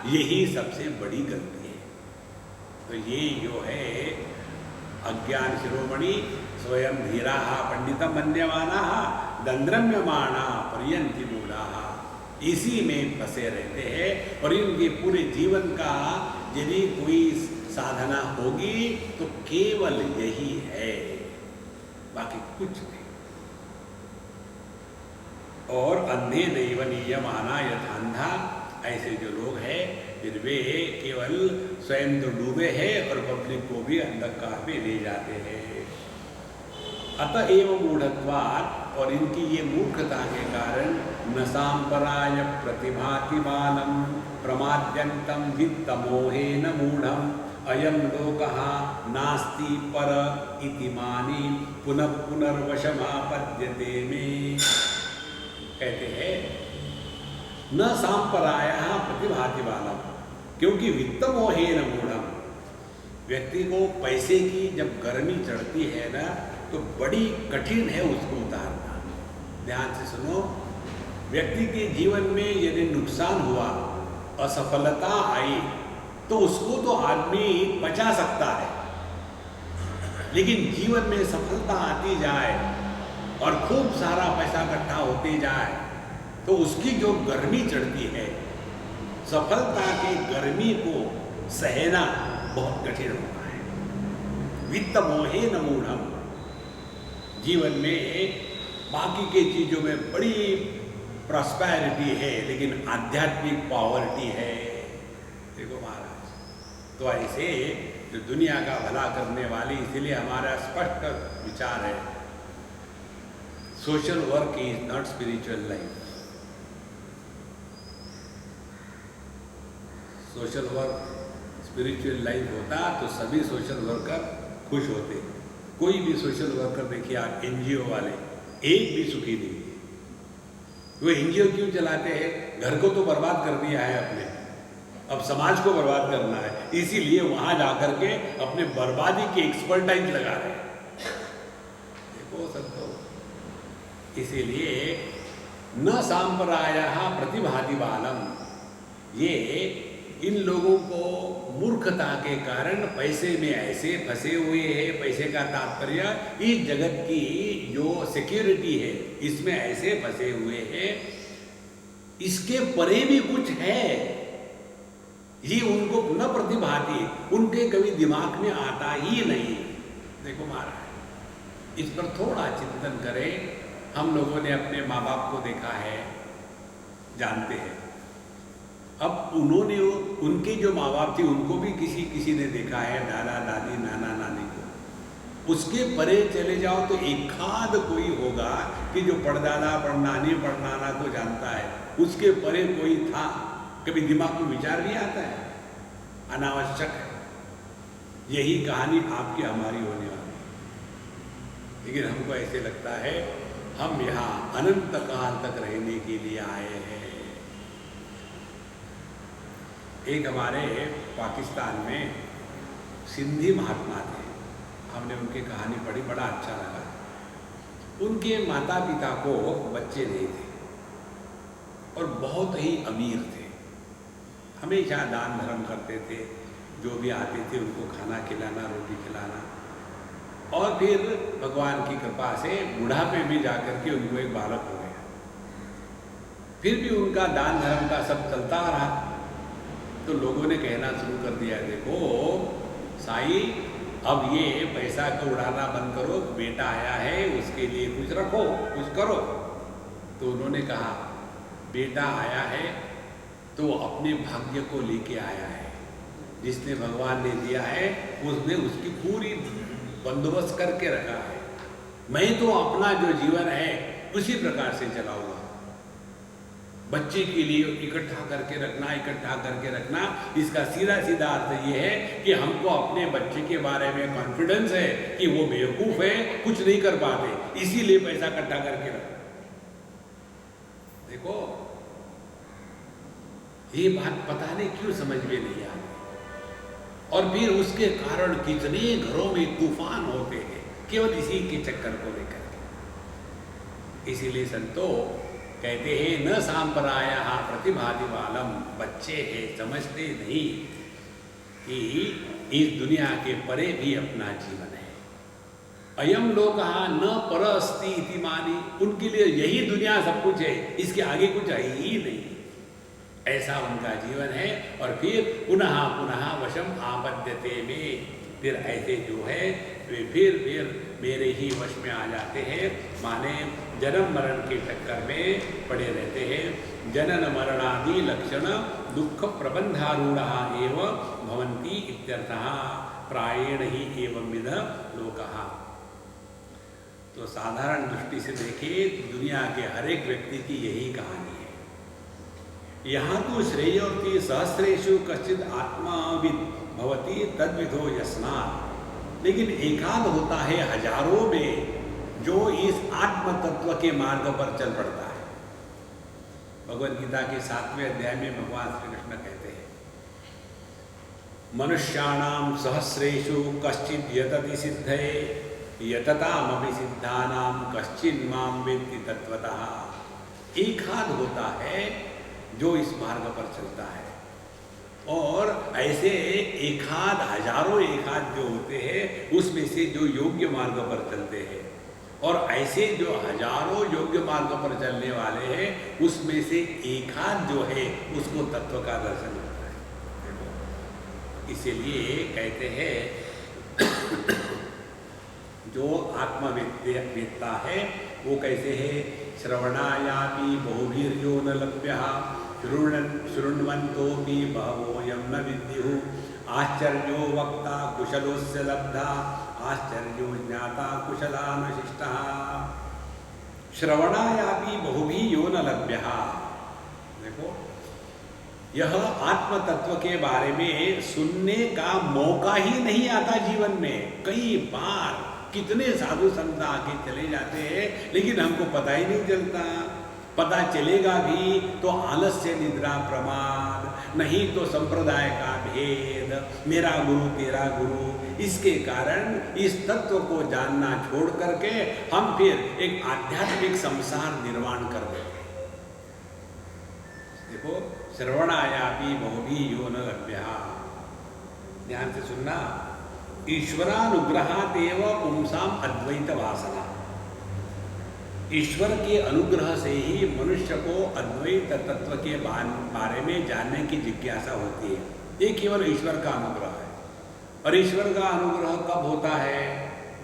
यही सबसे बड़ी गलती है। तो ये जो है अज्ञान शिरोमणि स्वयं धीरा पंडितम मन्यमाना दंद्रम्यमाणा पर्यंति मूढ़ा, इसी में फंसे रहते हैं। और इनके पूरे जीवन का यदि कोई साधना होगी तो केवल यही है, बाकी कुछ नहीं। और अंधे नैव नीयमाना यथांधा, ऐसे जो लोग हैं फिर वे केवल स्वयं तो डूबे हैं और पब्लिक को भी अंधकार में ले जाते हैं। अतएव मूढ़त्वात्, और इनकी ये मूर्खता के कारण न सांपराय प्रतिभाति बालम प्रमाद्यंतम वित्तमोहेन मूढ़म अयं लोकः नास्ति पर इति मानि पुनः पुनर्वशमापद्यते में। कहते हैं न सांपरायः प्रतिभाति बालम, क्योंकि वित्तमोहेन मूढ़म, व्यक्ति को पैसे की जब गर्मी चढ़ती है ना तो बड़ी कठिन है उसको उतारना। ध्यान से सुनो, व्यक्ति के जीवन में यदि नुकसान हुआ, असफलता आई, तो उसको तो आदमी बचा सकता है, लेकिन जीवन में सफलता आती जाए और खूब सारा पैसा इकट्ठा होते जाए तो उसकी जो गर्मी चढ़ती है, सफलता की गर्मी को सहना बहुत कठिन होता है। वित्त मोहेन मूढ़म, जीवन में बाकी के चीजों में बड़ी प्रॉस्पेरिटी है लेकिन आध्यात्मिक पॉवर्टी है। देखो महाराज, तो ऐसे जो दुनिया का भला करने वाली, इसीलिए हमारा स्पष्ट विचार है, social work is not spiritual life. Social work spiritual life होता तो सभी सोशल वर्कर खुश होते। कोई भी सोशल वर्कर देखिए आप, एनजीओ वाले एक भी सुखी नहीं। वो एनजीओ क्यों चलाते हैं? घर को तो बर्बाद कर दिया है अपने, अब समाज को बर्बाद करना है, इसीलिए वहां जाकर के अपने बर्बादी की एक्सपर्टाइज लगा रहे हैं। देखो सबको, इसीलिए न सांपरायः प्रतिभाति बालम, ये इन लोगों को मूर्खता के कारण पैसे में ऐसे फंसे हुए हैं। पैसे का तात्पर्य इस जगत की जो सिक्योरिटी है इसमें ऐसे फंसे हुए हैं, इसके परे भी कुछ है, ये उनको न प्रतिभाती, उनके कभी दिमाग में आता ही नहीं। देखो महाराज, इस पर थोड़ा चिंतन करें। हम लोगों ने अपने माँ बाप को देखा है, जानते हैं। अब उन्होंने, उनके जो माँ बाप थे उनको भी किसी ने देखा है, दादा दादी नाना नानी को। उसके परे चले जाओ तो एक आध कोई होगा कि जो पड़दादा पड़नानी पड़नाना को जानता है, उसके परे कोई था, कभी दिमाग में विचार नहीं आता है, अनावश्यक है। यही कहानी आपकी हमारी होने वाली है। लेकिन हमको ऐसे लगता है हम यहाँ अनंत काल तक रहने के लिए आए हैं। एक हमारे पाकिस्तान में सिंधी महात्मा थे, हमने उनकी कहानी पढ़ी, बड़ा अच्छा लगा। उनके माता पिता को बच्चे नहीं थे और बहुत ही अमीर थे। हमेशा दान धर्म करते थे, जो भी आते थे उनको खाना खिलाना, रोटी खिलाना। और फिर भगवान की कृपा से बुढ़ापे में जाकर के उनको एक बालक हो गया। फिर भी उनका दान धर्म का सब चलता रहा। तो लोगों ने कहना शुरू कर दिया, देखो साईं, अब ये पैसा को उड़ाना बंद करो, बेटा आया है उसके लिए कुछ रखो, कुछ करो। तो उन्होंने कहा, बेटा आया है तो अपने भाग्य को लेके आया है, जिसने भगवान ने दिया है उसने उसकी पूरी बंदोबस्त करके रखा है। मैं तो अपना जो जीवन है उसी प्रकार से चलाऊंगा। बच्चे के लिए इकट्ठा करके रखना, इसका सीधा सीधा अर्थ ये है कि हमको अपने बच्चे के बारे में कॉन्फिडेंस है कि वो बेवकूफ है, कुछ नहीं कर पाते, इसीलिए पैसा इकट्ठा करके रखना। देखो, ये बात पता नहीं क्यों समझ में नहीं आती, और फिर उसके कारण कितने घरों में तूफान होते हैं केवल इसी के चक्कर को लेकर के। इसीलिए संतो कहते हैं, न सांपराया प्रतिभाति बालम, बच्चे हैं समझते नहीं कि इस दुनिया के परे भी अपना जीवन है। अयम लोकः न परस्ति इति मानी, उनके लिए यही दुनिया सब कुछ है, इसके आगे कुछ है ही नहीं, ऐसा उनका जीवन है। और फिर पुनः पुनः वशम आपद्यते में, फिर ऐसे जो है वे फिर मेरे ही वश में आ जाते हैं, माने जन्म मरण के चक्कर में पड़े रहते हैं। जनन मरणादि लक्षण दुख प्रबंधारूढ़ एवं भवन्ति इत्यर्थः, प्रायेण ही एवं विध लोकः। तो साधारण दृष्टि से देखिए, दुनिया के हर एक व्यक्ति की यही कहानी है। यहाँ तो श्रेयोर्ति सहस्रेषु कश्चिद आत्माविद भवति तद्विधो यस्नात्, लेकिन एकाध होता है हजारों में जो इस आत्म तत्व के मार्ग पर चल पड़ता है। भगवद गीता के 7वें अध्याय में भगवान श्री कृष्ण कहते हैं, मनुष्याणाम सहस्रेषु कश्चिद यतति सिद्धये यततामपि सिद्धानाम कश्चिन माम वेत्ति तत्वतः। एकाध होता है जो इस मार्ग पर चलता है, और ऐसे एकाध हजारों एकाध जो होते हैं उसमें से जो योग्य मार्ग पर चलते हैं, और ऐसे जो हजारों योग्य मार्ग पर चलने वाले हैं उसमें से एकाध जो है उसको तत्व का दर्शन होता है। इसीलिए कहते हैं जो आत्मवेत्ता है वो कैसे है, श्रवणायापि बहुभिर्यो न लभ्यः शृण्वन्तोऽपि बहवोऽयं न विद्युः आश्चर्यो वक्ता कुशलोस्य लब्धा आश्चर्यो ज्ञाता कुशलानुशिष्टः। श्रवणायापि बहुभी यो न लभ्यः। देखो, यह आत्म तत्व के बारे में सुनने का मौका ही नहीं आता जीवन में। कई बार कितने साधु संत आके चले जाते हैं, लेकिन हमको पता ही नहीं चलता। पता चलेगा भी तो आलस्य निद्रा प्रमाद, नहीं तो संप्रदाय का भेद, मेरा गुरु तेरा गुरु। इसके कारण इस तत्व को जानना छोड़ करके हम फिर एक आध्यात्मिक संसार निर्माण कर देते हैं। देखो, श्रवणायापि बहुभी यो न लभ्यः। ध्यान से सुनना, ईश्वरानुग्रहादेव पुंसाम अद्वैत वासना। ईश्वर के अनुग्रह से ही मनुष्य को अद्वैत तत्व के बारे में जानने की जिज्ञासा होती है। ये केवल ईश्वर का अनुग्रह है। और ईश्वर का अनुग्रह कब होता है?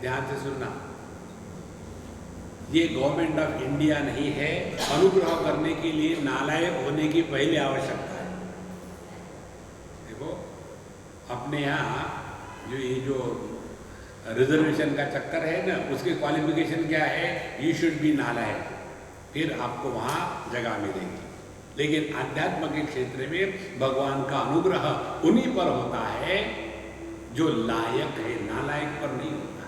ध्यान से सुनना, ये गवर्नमेंट ऑफ इंडिया नहीं है। अनुग्रह करने के लिए नालायक होने की पहले आवश्यकता है। देखो, अपने यहाँ जो रिजर्वेशन का चक्कर है ना, उसके क्वालिफिकेशन क्या है? यू शुड बी नालायक, फिर आपको वहाँ जगह मिलेगी। लेकिन आध्यात्म के क्षेत्र में भगवान का अनुग्रह उन्हीं पर होता है जो लायक है, नालायक पर नहीं होता।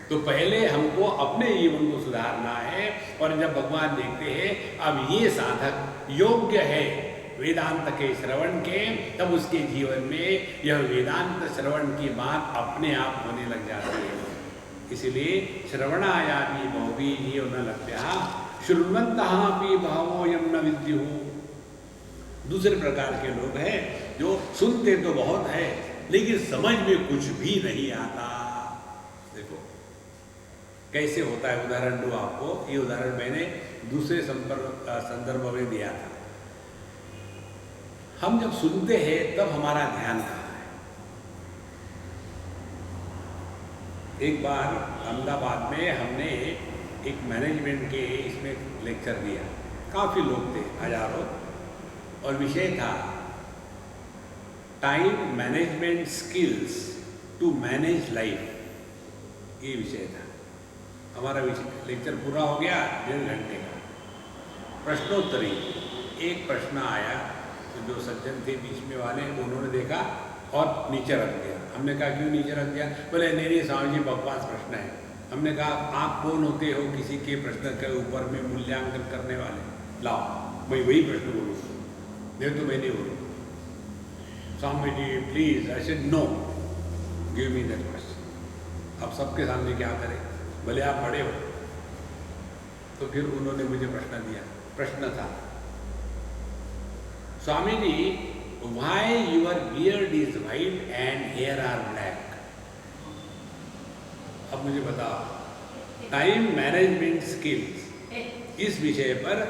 तो पहले हमको अपने जीवन को सुधारना है, और जब भगवान देखते हैं अब ये साधक योग्य है वेदांत के श्रवण के, तब उसके जीवन में यह वेदांत श्रवण की बात अपने आप होने लग जाती है। इसलिए श्रवणायापि बहुभिर्यो न लभ्यः शृण्वन्तः अपि बहवोऽयं न विद्युः। दूसरे प्रकार के लोग हैं जो सुनते तो बहुत है लेकिन समझ में कुछ भी नहीं आता। देखो कैसे होता है, उदाहरण दूँ आपको। ये उदाहरण मैंने दूसरे संदर्भ में दिया था। हम जब सुनते हैं तब हमारा ध्यान कहाँ है। एक बार अहमदाबाद में हमने एक मैनेजमेंट के इसमें लेक्चर दिया, काफ़ी लोग थे, हजारों, और विषय था time management skills to manage life. ये विषय था हमारा। लेक्चर पूरा हो गया, 1.5 घंटे का। प्रश्नोत्तरी, एक प्रश्न आया तो जो सज्जन थे बीच में वाले, उन्होंने देखा और नीचे रख दिया। हमने कहा क्यों नीचे रख दिया? बोले नहीं स्वामी जी बकवास प्रश्न है। हमने कहा आप कौन होते हो किसी के प्रश्न के ऊपर में मूल्यांकन करने वाले? लाओ मैं वही प्रश्न बोलूँ, नहीं तो मैं नहीं बोलूँ। Swami ji please, I said no, give me that question. अब सबके सामने क्या करें, भले आप बड़े हो। तो फिर उन्होंने मुझे प्रश्न दिया। प्रश्न था, Swami ji why your beard is white and hair are black? अब मुझे बताओ, टाइम मैनेजमेंट स्किल्स इस विषय पर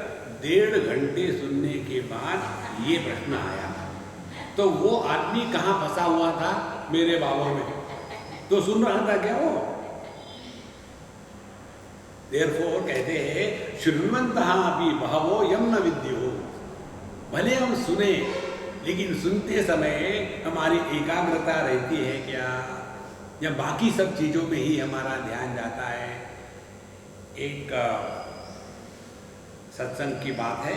1.5 घंटे सुनने के बाद ये प्रश्न आया। तो वो आदमी कहाँ फंसा हुआ था? मेरे बालों में। तो सुन रहा था क्या वो? Therefore कहते हैं शृण्वन्तः अपि बहवो यं न विद्युः। भले हम सुने लेकिन सुनते समय हमारी एकाग्रता रहती है क्या, या बाकी सब चीज़ों में ही हमारा ध्यान जाता है? एक सत्संग की बात है,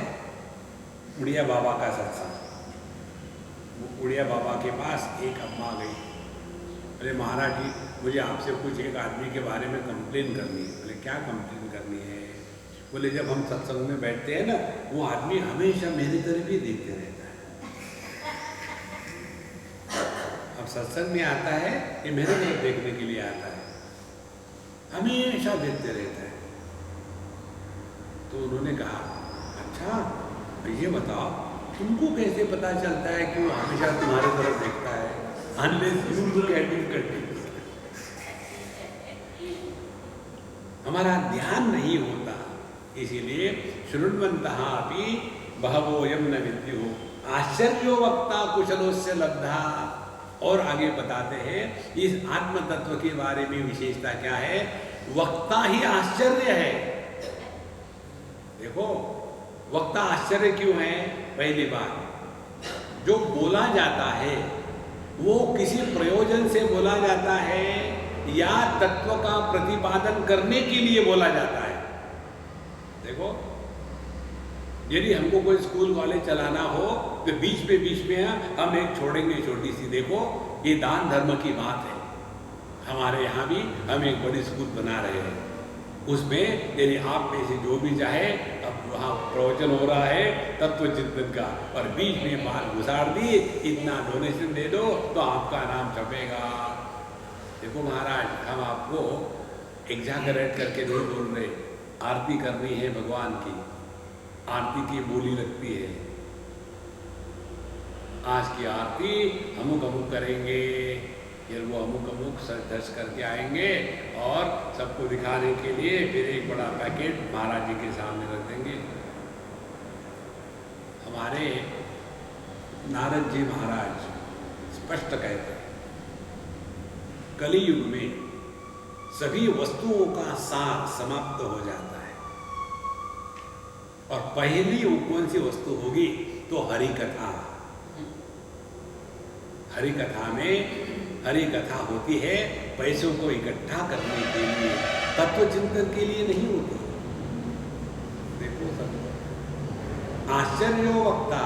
उड़िया बाबा का सत्संग। उड़िया बाबा के पास एक अम्मा गई, बोले महाराज जी मुझे आपसे कुछ एक आदमी के बारे में कंप्लेन करनी है। बोले क्या कंप्लेन करनी है? बोले जब हम सत्संग में बैठते हैं ना, वो आदमी हमेशा मेरी तरफ ही देखते रहता है। अब सत्संग में आता है, ये मेरे तरफ देखने के लिए आता है, हमेशा देखते रहता है। तो उन्होंने कहा अच्छा ये बताओ तुमको कैसे पता चलता है कि वो हमेशा तुम्हारे तरफ देखता है? Unless you look at him continuously। हमारा ध्यान नहीं होता, इसीलिए शृण्वन्तः अपि बहवो यं न विद्युः आश्चर्यो वक्ता कुशलोस्य लब्धा। और आगे बताते हैं इस आत्म तत्व के बारे में विशेषता क्या है? वक्ता ही आश्चर्य है। देखो वक्ता आश्चर्य क्यों है? पहली बात, जो बोला जाता है वो किसी प्रयोजन से बोला जाता है या तत्व का प्रतिपादन करने के लिए बोला जाता है। देखो यदि हमको कोई स्कूल कॉलेज चलाना हो तो बीच में हम एक छोड़ेंगे छोटी सी, देखो ये दान धर्म की बात है। हमारे यहाँ भी हम एक बड़ी स्कूल बना रहे हैं, उसमें यदि आप में से जो भी चाहे, अब वहाँ प्रवचन हो रहा है तत्व चिंतन का, और बीच में बात घुसाड़ दी, इतना डोनेशन दे दो तो आपका नाम छपेगा। देखो महाराज हम आपको एग्जैगरेट करके नहीं बोल रहे, आरती करनी है भगवान की, आरती की बोली लगती है। आज की आरती अमुक अमुक करेंगे, फिर वो अमुक अमुक सर दर्श करके आएंगे और सबको दिखाने के लिए फिर एक बड़ा पैकेट महाराज जी के सामने रख देंगे। हमारे नारद जी महाराज स्पष्ट कहते हैं कलियुग में सभी वस्तुओं का सार समाप्त हो जाता है, और पहली वो कौन सी वस्तु होगी? तो हरि कथा। हरि कथा में हरि कथा होती है पैसों को इकट्ठा करने के लिए, तत्व चिंतन के लिए नहीं होती। देखो सब आश्चर्य वक्ता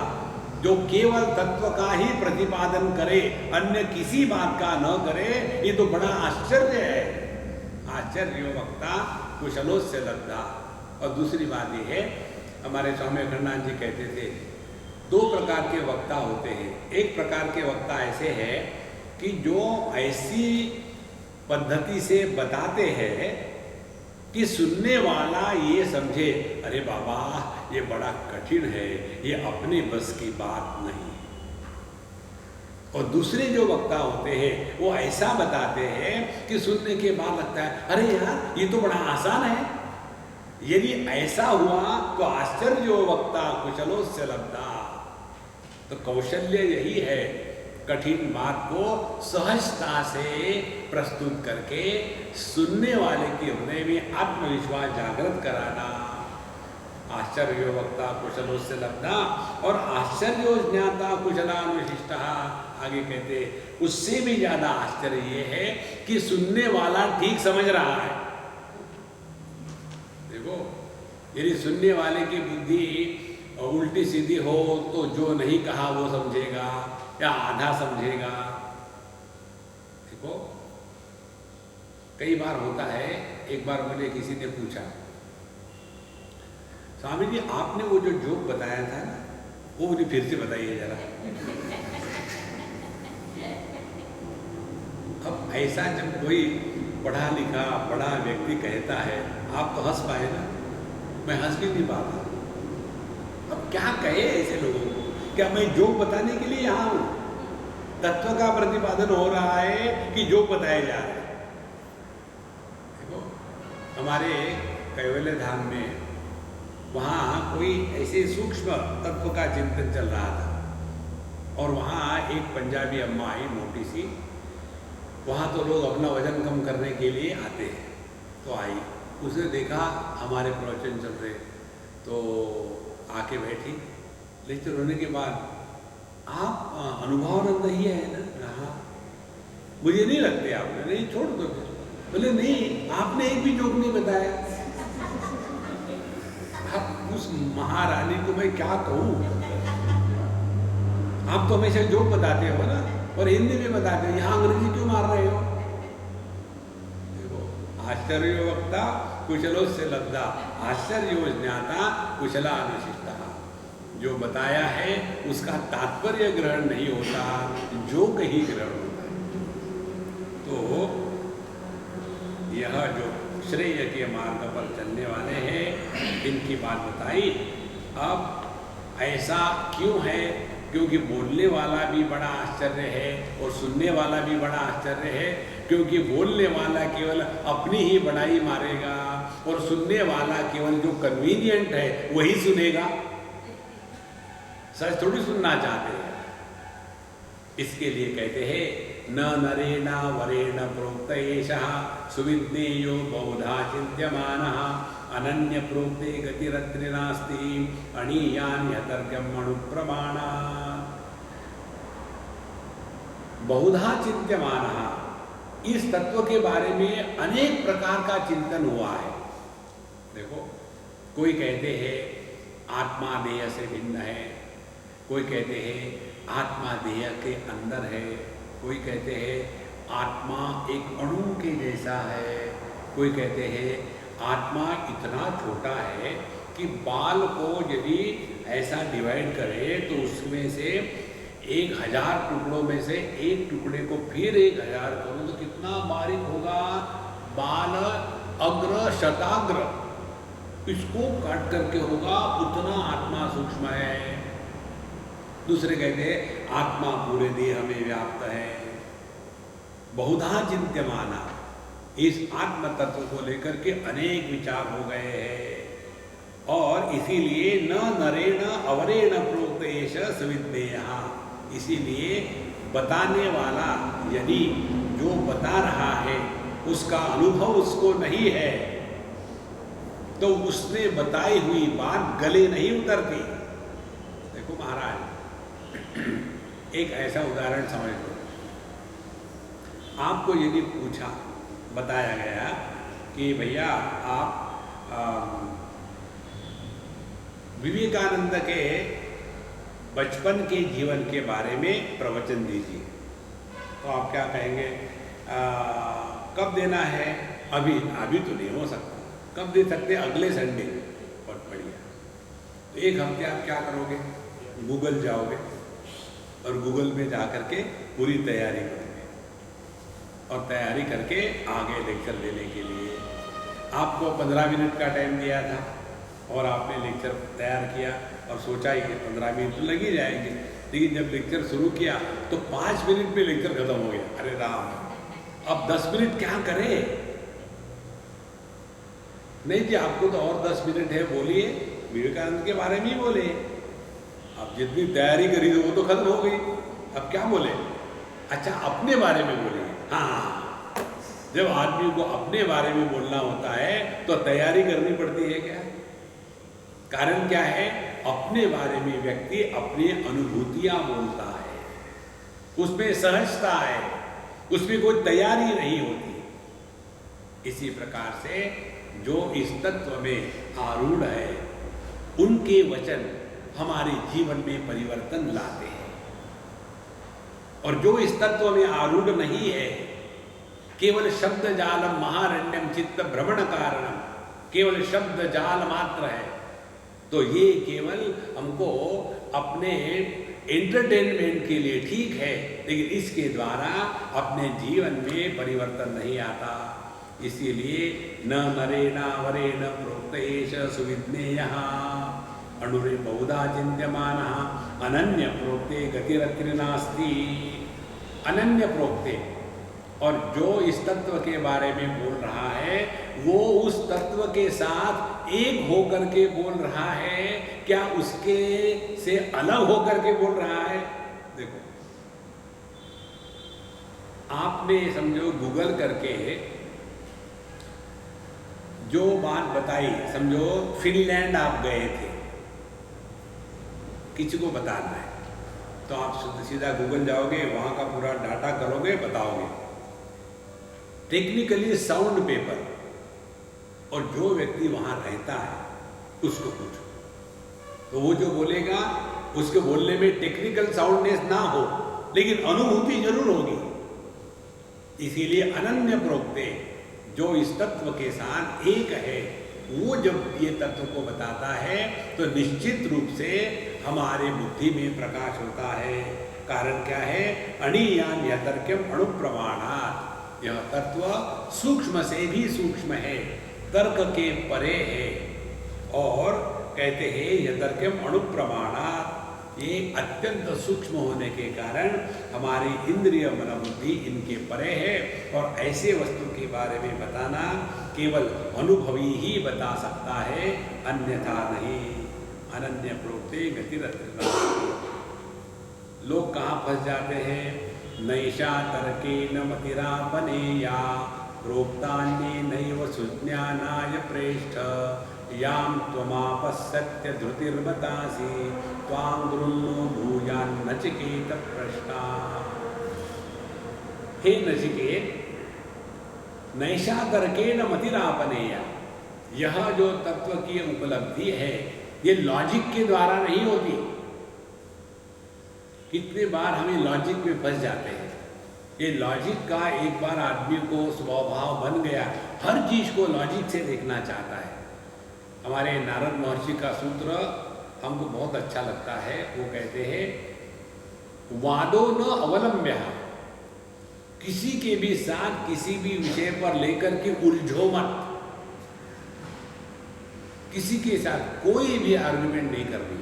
जो केवल तत्व का ही प्रतिपादन करे, अन्य किसी बात का न करे, ये तो बड़ा आश्चर्य है। आश्चर्य वक्ता कुशलोस्य लब्धा। और दूसरी बात ये है, हमारे स्वामी अखंडानंद जी कहते थे 2 प्रकार के वक्ता होते हैं। एक प्रकार के वक्ता ऐसे हैं कि जो ऐसी पद्धति से बताते हैं कि सुनने वाला ये समझे, अरे बाबा ये बड़ा कठिन है, ये अपने बस की बात नहीं। और दूसरे जो वक्ता होते हैं वो ऐसा बताते हैं कि सुनने के बाद लगता है अरे यार ये तो बड़ा आसान है। यदि ऐसा हुआ तो आश्चर्य वक्ता कुशलोस्य लब्धा। तो कौशल्य यही है, कठिन बात को सहजता से प्रस्तुत करके सुनने वाले के हृदय में आत्मविश्वास जागृत कराना। आश्चर्यो वक्ता कुशलोस्य लब्धा और आश्चर्यो ज्ञाता कुशलानुशिष्टा। आगे कहते उससे भी ज्यादा आश्चर्य ये है कि सुनने वाला ठीक समझ रहा है। देखो, यदि सुनने वाले की बुद्धि उल्टी सीधी हो तो जो नहीं कहा वो समझेगा या आधा समझेगा। देखो, कई बार होता है। एक बार मुझे किसी ने पूछा, स्वामी जी आपने वो जो जोक बताया था ना, वो मुझे फिर से बताइए जरा। अब ऐसा जब कोई पढ़ा लिखा बड़ा व्यक्ति कहता है, आप तो हंस पाए ना, मैं हंस भी नहीं पाता। अब क्या कहे ऐसे लोगों को? क्या मैं जोक बताने के लिए यहाँ हूँ? तत्व का प्रतिपादन हो रहा है कि जोक बताए जा रहे हैं। देखो, हमारे कैवल्य धाम में वहाँ कोई ऐसे सूक्ष्म तत्व का चिंतन चल रहा था और वहाँ एक पंजाबी अम्मा आई मोटी सी। वहाँ तो लोग अपना वजन कम करने के लिए आते हैं, तो आई, उसने देखा हमारे प्रवचन चल रहे तो आके बैठी। लेक्चर होने के बाद आप अनुभवानंद ही है ना? हाँ। मुझे नहीं लगते आपने? नहीं, छोड़ दो फिर। बोले नहीं, आपने एक भी जोक नहीं बताया। अब उस महारानी को मैं क्या कहूँ? आप तो हमेशा जोक बताते हो ना, और हिंदी में बताते हो, यहाँ अंग्रेजी क्यों मार रहे हो? देखो, आश्चर्यो वक्ता कुशलोस्य लब्धा, आश्चर्यो ज्ञाता कुशलानुशिष्टा। जो बताया है उसका तात्पर्य ग्रहण नहीं होता, जोक ही ग्रहण होता है। तो यह जो श्रेय के मार्ग पर चलने वाले हैं, इनकी बात बताई। अब ऐसा क्यों है? क्योंकि बोलने वाला भी बड़ा आश्चर्य है और सुनने वाला भी बड़ा आश्चर्य है। क्योंकि बोलने वाला केवल अपनी ही बड़ाई मारेगा और सुनने वाला केवल जो कन्वीनियंट है वही सुनेगा, सच थोड़ी सुनना चाहते हैं। इसके लिए कहते हैं न नरेण वरेण प्रोक्त एषः सुविज्ञेयो बहुधा चिन्त्यमानः अनन्य प्रोक्ते गतिरत्र नास्ति अणीयान्यतर्क्यम् अणुप्रमाणात्। बहुधा चिन्त्यमानः, इस तत्व के बारे में अनेक प्रकार का चिंतन हुआ है। देखो, कोई कहते हैं आत्मा देह से भिन्न है, कोई कहते हैं आत्मा देह के अंदर है, कोई कहते हैं आत्मा एक अणु के जैसा है, कोई कहते हैं आत्मा इतना छोटा है कि बाल को यदि ऐसा डिवाइड करें तो उसमें से 1000 टुकड़ों में से एक टुकड़े को फिर 1000 करो तो कितना बारीक होगा बाल, अग्र शताग्र, इसको काट करके होगा, उतना आत्मा सूक्ष्म है। दूसरे कहते हैं आत्मा पूरे देह में व्याप्त है। बहुधा चिंत्यमाना, इस आत्म तत्व को लेकर के अनेक विचार हो गए हैं और इसीलिए न नरेण अवरेण प्रोक्त एष सविज्ञेयः। इसीलिए बताने वाला यदि जो बता रहा है उसका अनुभव उसको नहीं है तो उसने बताई हुई बात गले नहीं उतरती। देखो महाराज, एक ऐसा उदाहरण समझ लो। आपको यदि पूछा, बताया गया कि भैया आप विवेकानंद के बचपन के जीवन के बारे में प्रवचन दीजिए, तो आप क्या कहेंगे? कब देना है? अभी तो नहीं हो सकता। कब दे सकते? अगले संडे। बहुत बढ़िया। तो एक हफ्ते आप क्या करोगे? गूगल जाओगे और गूगल में जा करके पूरी तैयारी करोगे और तैयारी करके आगे लेक्चर देने के लिए आपको 15 मिनट का टाइम दिया था और आपने लेक्चर तैयार किया और सोचा ही कि 15 मिनट तो लग ही जाएंगे, लेकिन जब लेक्चर शुरू किया तो 5 मिनट में लेक्चर खत्म हो गया। अरे राम, अब 10 मिनट क्या करें? नहीं जी, आपको तो और 10 मिनट है, बोलिए, विवेकानंद के बारे में ही बोले। अब जितनी तैयारी करी थी वो तो खत्म हो गई, अब क्या बोले? अच्छा, अपने बारे में बोलिए। हाँ, जब आदमी को अपने बारे में बोलना होता है तो तैयारी करनी पड़ती है क्या? कारण क्या है? अपने बारे में व्यक्ति अपनी अनुभूतियां बोलता है, उसमें सहजता है, उसमें कोई तैयारी नहीं होती। इसी प्रकार से जो इस तत्व में आरूढ़ है, उनके वचन हमारे जीवन में परिवर्तन लाते हैं। और जो इस तत्व में आरूढ़ नहीं है, केवल शब्द जालम महारण्यम चित्त भ्रमण कारणम, केवल शब्द जाल मात्र है, तो ये केवल हमको अपने एंटरटेनमेंट के लिए ठीक है, लेकिन इसके द्वारा अपने जीवन में परिवर्तन नहीं आता। इसीलिए न नरेण वरेण प्रोक्त एष सुविज्ञेयः अणुरे बहुधा चिन्त्यमानः अनन्य प्रोक्ते गतिरत्र नास्ति। अनन्य प्रोक्ते, और जो इस तत्व के बारे में बोल रहा है वो उस तत्व के साथ एक होकर के बोल रहा है, क्या उसके से अलग होकर के बोल रहा है? देखो, आपने समझो गूगल करके जो बात बताई, समझो फिनलैंड आप गए थे, किसी को बताना है तो आप सीधा गूगल जाओगे, वहां का पूरा डाटा करोगे, बताओगे। टेक्निकली साउंड पेपर, और जो व्यक्ति वहां रहता है उसको पूछो, तो वो जो बोलेगा उसके बोलने में टेक्निकल साउंडनेस ना हो, लेकिन अनुभूति जरूर होगी। इसीलिए अनन्य प्रोक्ते, जो इस तत्व के साथ एक है, वो जब ये तत्व को बताता है तो निश्चित रूप से हमारे बुद्धि में प्रकाश होता है। कारण क्या है? अणीयान यतर्क्यम अणुप्रमाणात्, यह तत्व सूक्ष्म से भी सूक्ष्म है, तर्क के परे है, और कहते हैं यतर्क्यम अणुप्रमाणात्, ये अत्यंत सूक्ष्म होने के कारण हमारी इंद्रिय मन बुद्धि इनके परे है, और ऐसे वस्तु के बारे में बताना केवल अनुभवी ही बता सकता है, अन्यथा नहीं। अनन्य प्रोक्ते गतिरत्र नास्ति। लोग कहाँ फंस जाते हैं? नैषा तर्केण मतिरापनेया प्रोक्तान्ये नैव सुज्ञानाय प्रेष्ठ यां त्वमापश्यत्य धृतिर्मतासि त्वां गृह्णो भूयान् नचिकेत प्रश्ना। हे नचिकेत, नैषा तर्केण मतिरापनेया, यह जो तत्व की उपलब्धि है ये लॉजिक के द्वारा नहीं होती। कितने बार हमें लॉजिक में फंस जाते हैं। ये लॉजिक का एक बार आदमी को स्वभाव बन गया, हर चीज को लॉजिक से देखना चाहता है। हमारे नारद महर्षि का सूत्र हमको बहुत अच्छा लगता है। वो कहते हैं, वादो न अवलंब्य, किसी के भी साथ किसी भी विषय पर लेकर के उलझो मत। किसी के साथ कोई भी आर्गुमेंट नहीं करनी।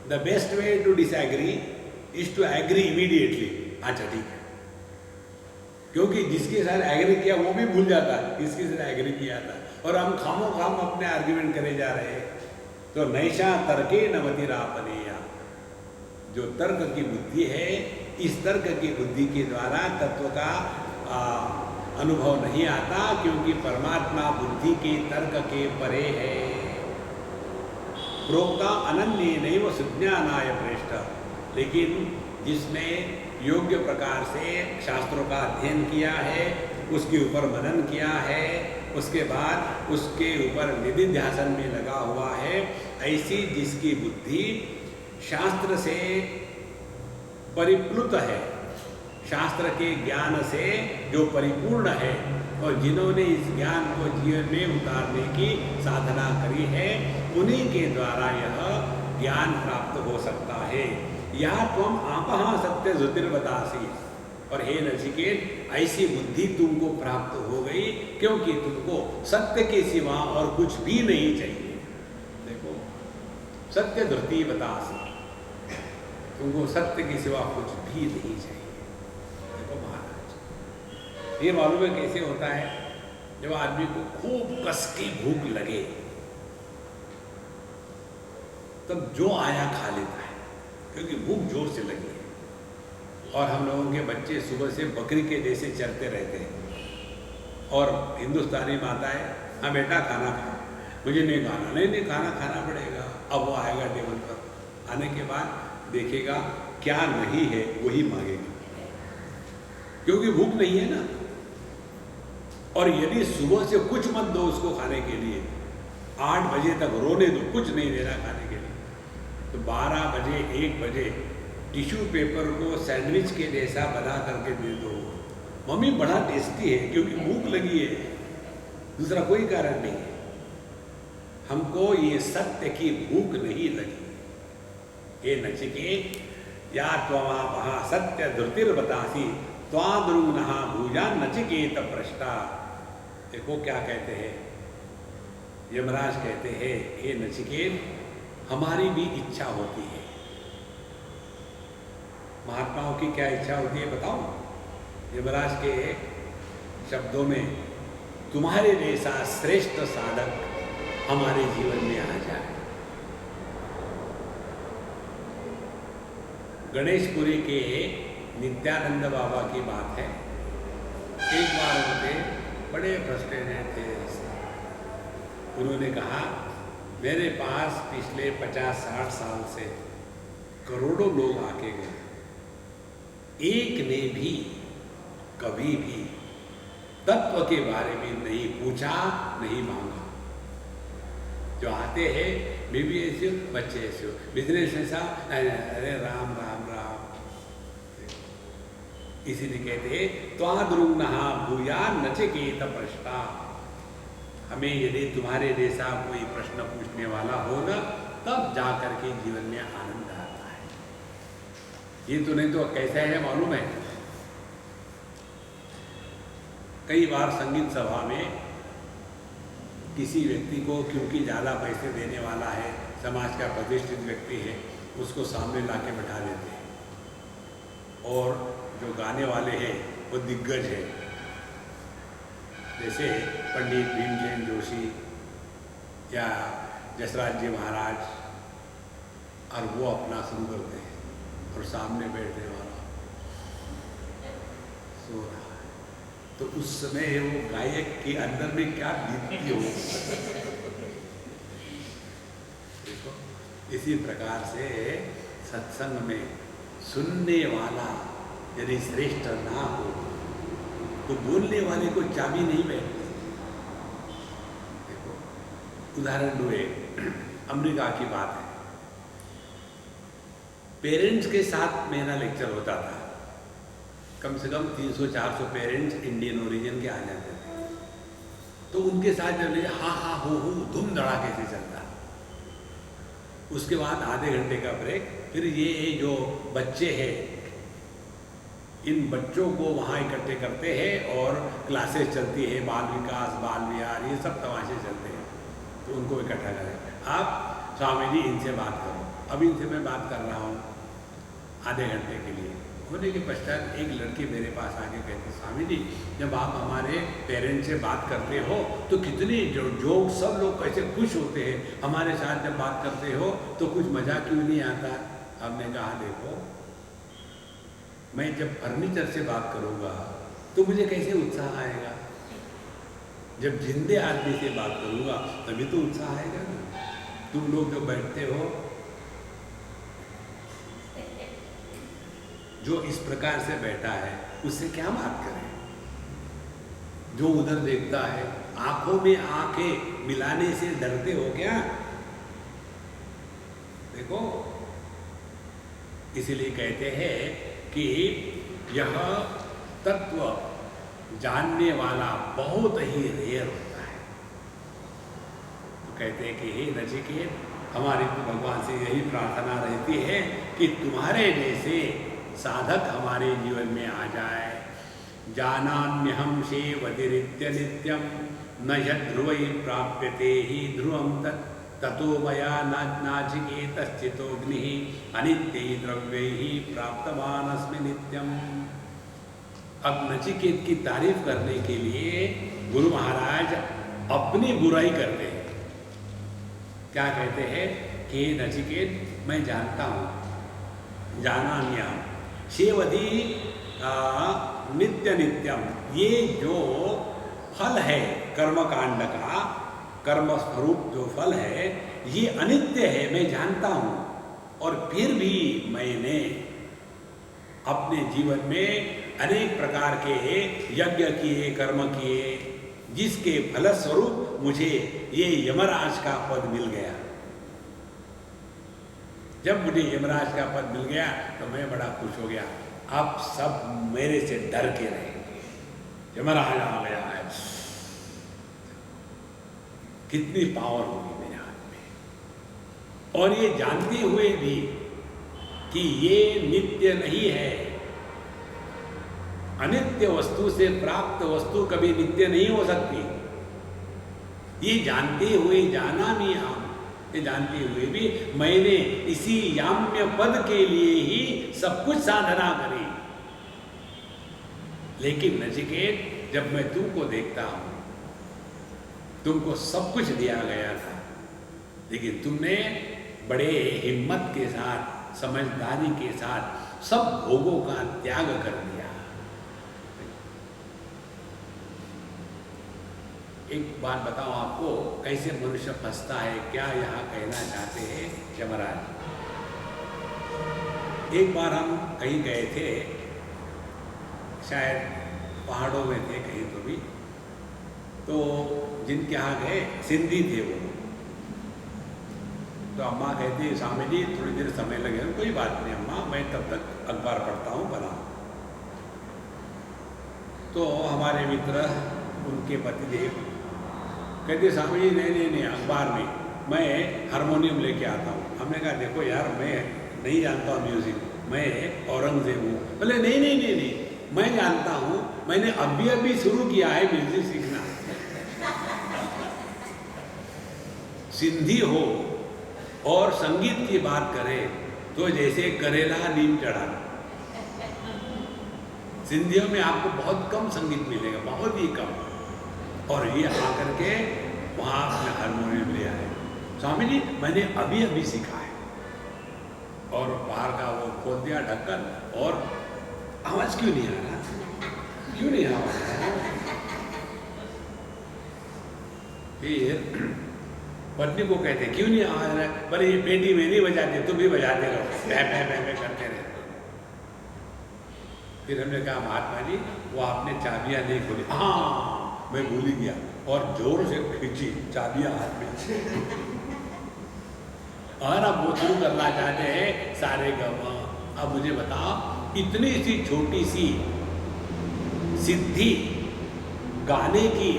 The best way to disagree is to agree immediately. अच्छा ठीक है, क्योंकि जिसके साथ एग्री किया वो भी भूल जाता है किसके साथ एग्री किया था, और हम खामो खाम अपने आर्गुमेंट करे जा रहे हैं। तो नैषा तर्के न मतिरापनेया, जो तर्क की बुद्धि है, इस तर्क की बुद्धि के द्वारा तत्व का अनुभव नहीं आता, क्योंकि परमात्मा बुद्धि के तर्क के परे है। प्रोक्ता अनन्य नैव सुज्ञानाय प्रेष्ठ, लेकिन जिसने योग्य प्रकार से शास्त्रों का अध्ययन किया है, उसके ऊपर मनन किया है, उसके बाद उसके ऊपर निधिध्यासन में लगा हुआ है, ऐसी जिसकी बुद्धि शास्त्र से परिप्लुत है, शास्त्र के ज्ञान से जो परिपूर्ण है, और जिन्होंने इस ज्ञान को जीवन में उतारने की साधना करी है, उन्हीं के द्वारा यह ज्ञान प्राप्त हो सकता है। या त्वम आपः सत्य ज्योतिर्वदासी, और हे नचिकेत, ऐसी बुद्धि तुमको प्राप्त हो गई क्योंकि तुमको सत्य के सिवा और कुछ भी नहीं चाहिए। देखो, सत्य धृति बतासी, तुमको सत्य के सिवा कुछ भी नहीं चाहिए। देखो महाराज, ये मालूम है कैसे होता है? जब आदमी को खूब कस की भूख लगे तब जो आया खा लेता है, क्योंकि भूख जोर से लगी है। और हम लोगों के बच्चे सुबह से बकरी के जैसे चरते रहते हैं और हिंदुस्तानी माताएं, हाँ बेटा खाना खा, मुझे नहीं खाना, नहीं खाना खाना पड़ेगा। अब वो आएगा टेबल पर, आने के बाद देखेगा क्या नहीं है वही मांगेगा, क्योंकि भूख नहीं है ना। और यदि सुबह से कुछ मत दो उसको खाने के लिए, 8 बजे तक रोने दो, कुछ नहीं दे रहा खाने के लिए, तो 12 बजे 1 बजे टिश्यू पेपर को सैंडविच के जैसा बना करके दे दो, मम्मी बड़ा टेस्टी है, क्योंकि भूख लगी है, दूसरा कोई कारण नहीं है। हमको ये सत्य की भूख नहीं लगी। हे नचिकेत, या त्वमापहा सत्य धृतिर्बतासी त्वाद्रुनहा भूजा नचिकेत पृष्ठा। देखो क्या कहते हैं यमराज, कहते हैं हे नचिकेत, हमारी भी इच्छा होती है। महात्माओं की क्या इच्छा होती है बताओ? यमराज के शब्दों में, तुम्हारे जैसा श्रेष्ठ साधक हमारे जीवन में आ जाए। गणेशपुरी के नित्यानंद बाबा की बात है। एक बार उनके बड़े फ्रस्ट्रेटेड थे, उन्होंने कहा मेरे पास पिछले 50-60 साल से करोड़ों लोग आके गए, एक ने भी कभी भी तत्व के बारे में नहीं पूछा, नहीं मांगा। जो आते हैं मैं भी ऐसे हूँ, बच्चे ऐसे हो, बिजनेस ऐसा, अरे राम राम राम। इसीलिए कहते हैं त्वाद्रुनहा भूया नचिकेत पृष्ठा। हमें यदि तुम्हारे जैसा कोई प्रश्न पूछने वाला हो ना, तब जाकर के जीवन में आनंद आता है। ये तो नहीं तो कैसा है मालूम है? कई बार संगीत सभा में किसी व्यक्ति को, क्योंकि ज़्यादा पैसे देने वाला है, समाज का प्रतिष्ठित व्यक्ति है, उसको सामने ला के बैठा देते हैं। और जो गाने वाले हैं वो दिग्गज है, जैसे पंडित भीमसेन जोशी या जसराज जी महाराज, और वो अपना शुरू करते हैं और सामने बैठने वाला सो रहा है। तो उस समय वो गायक के अंदर में क्या बीतती हो। देखो, इसी प्रकार से सत्संग में सुनने वाला यदि श्रेष्ठ ना हो तो बोलने वाले को चाबी नहीं बैठती। देखो उदाहरण हुए, अमेरिका की बात है। पेरेंट्स के साथ मेरा लेक्चर होता था, कम से कम 300-400 पेरेंट्स इंडियन ओरिजिन के आ जाते थे। तो उनके साथ जब हा हा हो धूम धड़ाके से चलता। उसके बाद आधे घंटे का ब्रेक, फिर ये जो बच्चे हैं इन बच्चों को वहाँ इकट्ठे करते हैं और क्लासेस चलती है, बाल विकास, बाल विहार, ये सब तमाशे चलते हैं। तो उनको इकट्ठा करें, आप स्वामी जी इनसे बात करो। अब इनसे मैं बात कर रहा हूँ आधे घंटे के लिए। होने के पश्चात एक लड़की मेरे पास आके कहती, स्वामी जी जब आप हमारे पेरेंट्स से बात करते हो तो कितने जो सब लोग कैसे खुश होते हैं, हमारे साथ जब बात करते हो तो कुछ मज़ा क्यों नहीं आता? हमने कहा देखो, मैं जब फर्नीचर से बात करूँगा तो मुझे कैसे उत्साह आएगा? जब जिंदे आदमी से बात करूँगा तभी तो उत्साह आएगा ना। तुम लोग जो बैठते हो, जो इस प्रकार से बैठा है उससे क्या बात करें? जो उधर देखता है, आंखों में आंखें मिलाने से डरते हो क्या? देखो, इसीलिए कहते हैं कि यह तत्व जानने वाला बहुत ही रेयर होता है। तो कहते हैं कि हे नचिकेत, हमारी तो भगवान से यही प्रार्थना रहती है कि तुम्हारे जैसे साधक हमारे जीवन में आ जाए। जानाम्यहं शेवतिरित्य नित्यं न यद्ध्रुवै प्राप्यते हि ध्रुवं ततो मया नाचिकेतश्चितोऽग्निः अनित्यैः द्रव्यैः प्राप्तवानस्मि नित्यम्। अब नचिकेत की तारीफ करने के लिए गुरु महाराज अपनी बुराई करते हैं। क्या कहते हैं कि नचिकेत मैं जानता हूँ, जानाम्यहं शेवति नित्य नित्यम, ये जो फल है कर्मकांड का, कर्म स्वरूप जो फल है ये अनित्य है, मैं जानता हूँ। और फिर भी मैंने अपने जीवन में अनेक प्रकार के यज्ञ किए, कर्म किए, जिसके फलस्वरूप मुझे ये यमराज का पद मिल गया। जब मुझे यमराज का पद मिल गया तो मैं बड़ा खुश हो गया। अब सब मेरे से डर के रहेंगे, यमराज आ गया है, कितनी पावर होगी मेरे हाथ में। और ये जानते हुए भी कि ये नित्य नहीं है, अनित्य वस्तु से प्राप्त वस्तु कभी नित्य नहीं हो सकती, ये जानते हुए, जाना भी हम ये जानते हुए भी मैंने इसी याम्य पद के लिए ही सब कुछ साधना करी। लेकिन नचिकेत, जब मैं तुमको देखता हूं, तुमको सब कुछ दिया गया था, लेकिन तुमने बड़े हिम्मत के साथ, समझदारी के साथ सब भोगों का त्याग कर दिया। एक बात बताओ आपको, कैसे मनुष्य फंसता है, क्या यहाँ कहना चाहते हैं यमराज। एक बार हम कहीं गए थे, शायद पहाड़ों में थे कहीं तो भी, तो जिनके यहाँ गए सिंधी थे वो, तो अम्मा कहती स्वामी जी थोड़ी देर समय लगेगा। कोई बात नहीं अम्मा, मैं तब तक अखबार पढ़ता हूँ, बना। तो हमारे मित्र, उनके पतिदेव कहते स्वामी जी नहीं अखबार नहीं, मैं हारमोनियम लेके आता हूँ। हमने कहा देखो यार, मैं नहीं जानता हूँ म्यूजिक, मैं औरंगजेब हूँ। बोले नहीं, मैं जानता हूँ, मैंने अभी शुरू किया है म्यूजिक सीखना। सिंधी हो और संगीत की बात करें तो जैसे करेला नीम चढ़ा। सिंधियों में आपको बहुत कम संगीत मिलेगा, बहुत ही कम। और ये आकर के वहाँ अपने हारमोनियम ले आए। स्वामी जी मैंने अभी सीखा है। और बाहर का वो खोल दिया ढक्कन, और आवाज क्यों नहीं आ रहा, क्यों नहीं आवाज आ रहा। फिर पत्नी को कहते क्यों नहीं आवाज आ रहा, पर ये पेटी में नहीं बजाते, तुम भी बजाते रहो, पै करते रहे। फिर हमने कहा महात्मा जी वो आपने चाबियां नहीं खोली। हाँ मैं भूल ही गया, और जोर से खींची चाबियां हाथ में। और अब वो शुरू करना चाहते हैं सारे गमा। अब मुझे बताओ, इतनी सी छोटी सी सिद्धि गाने की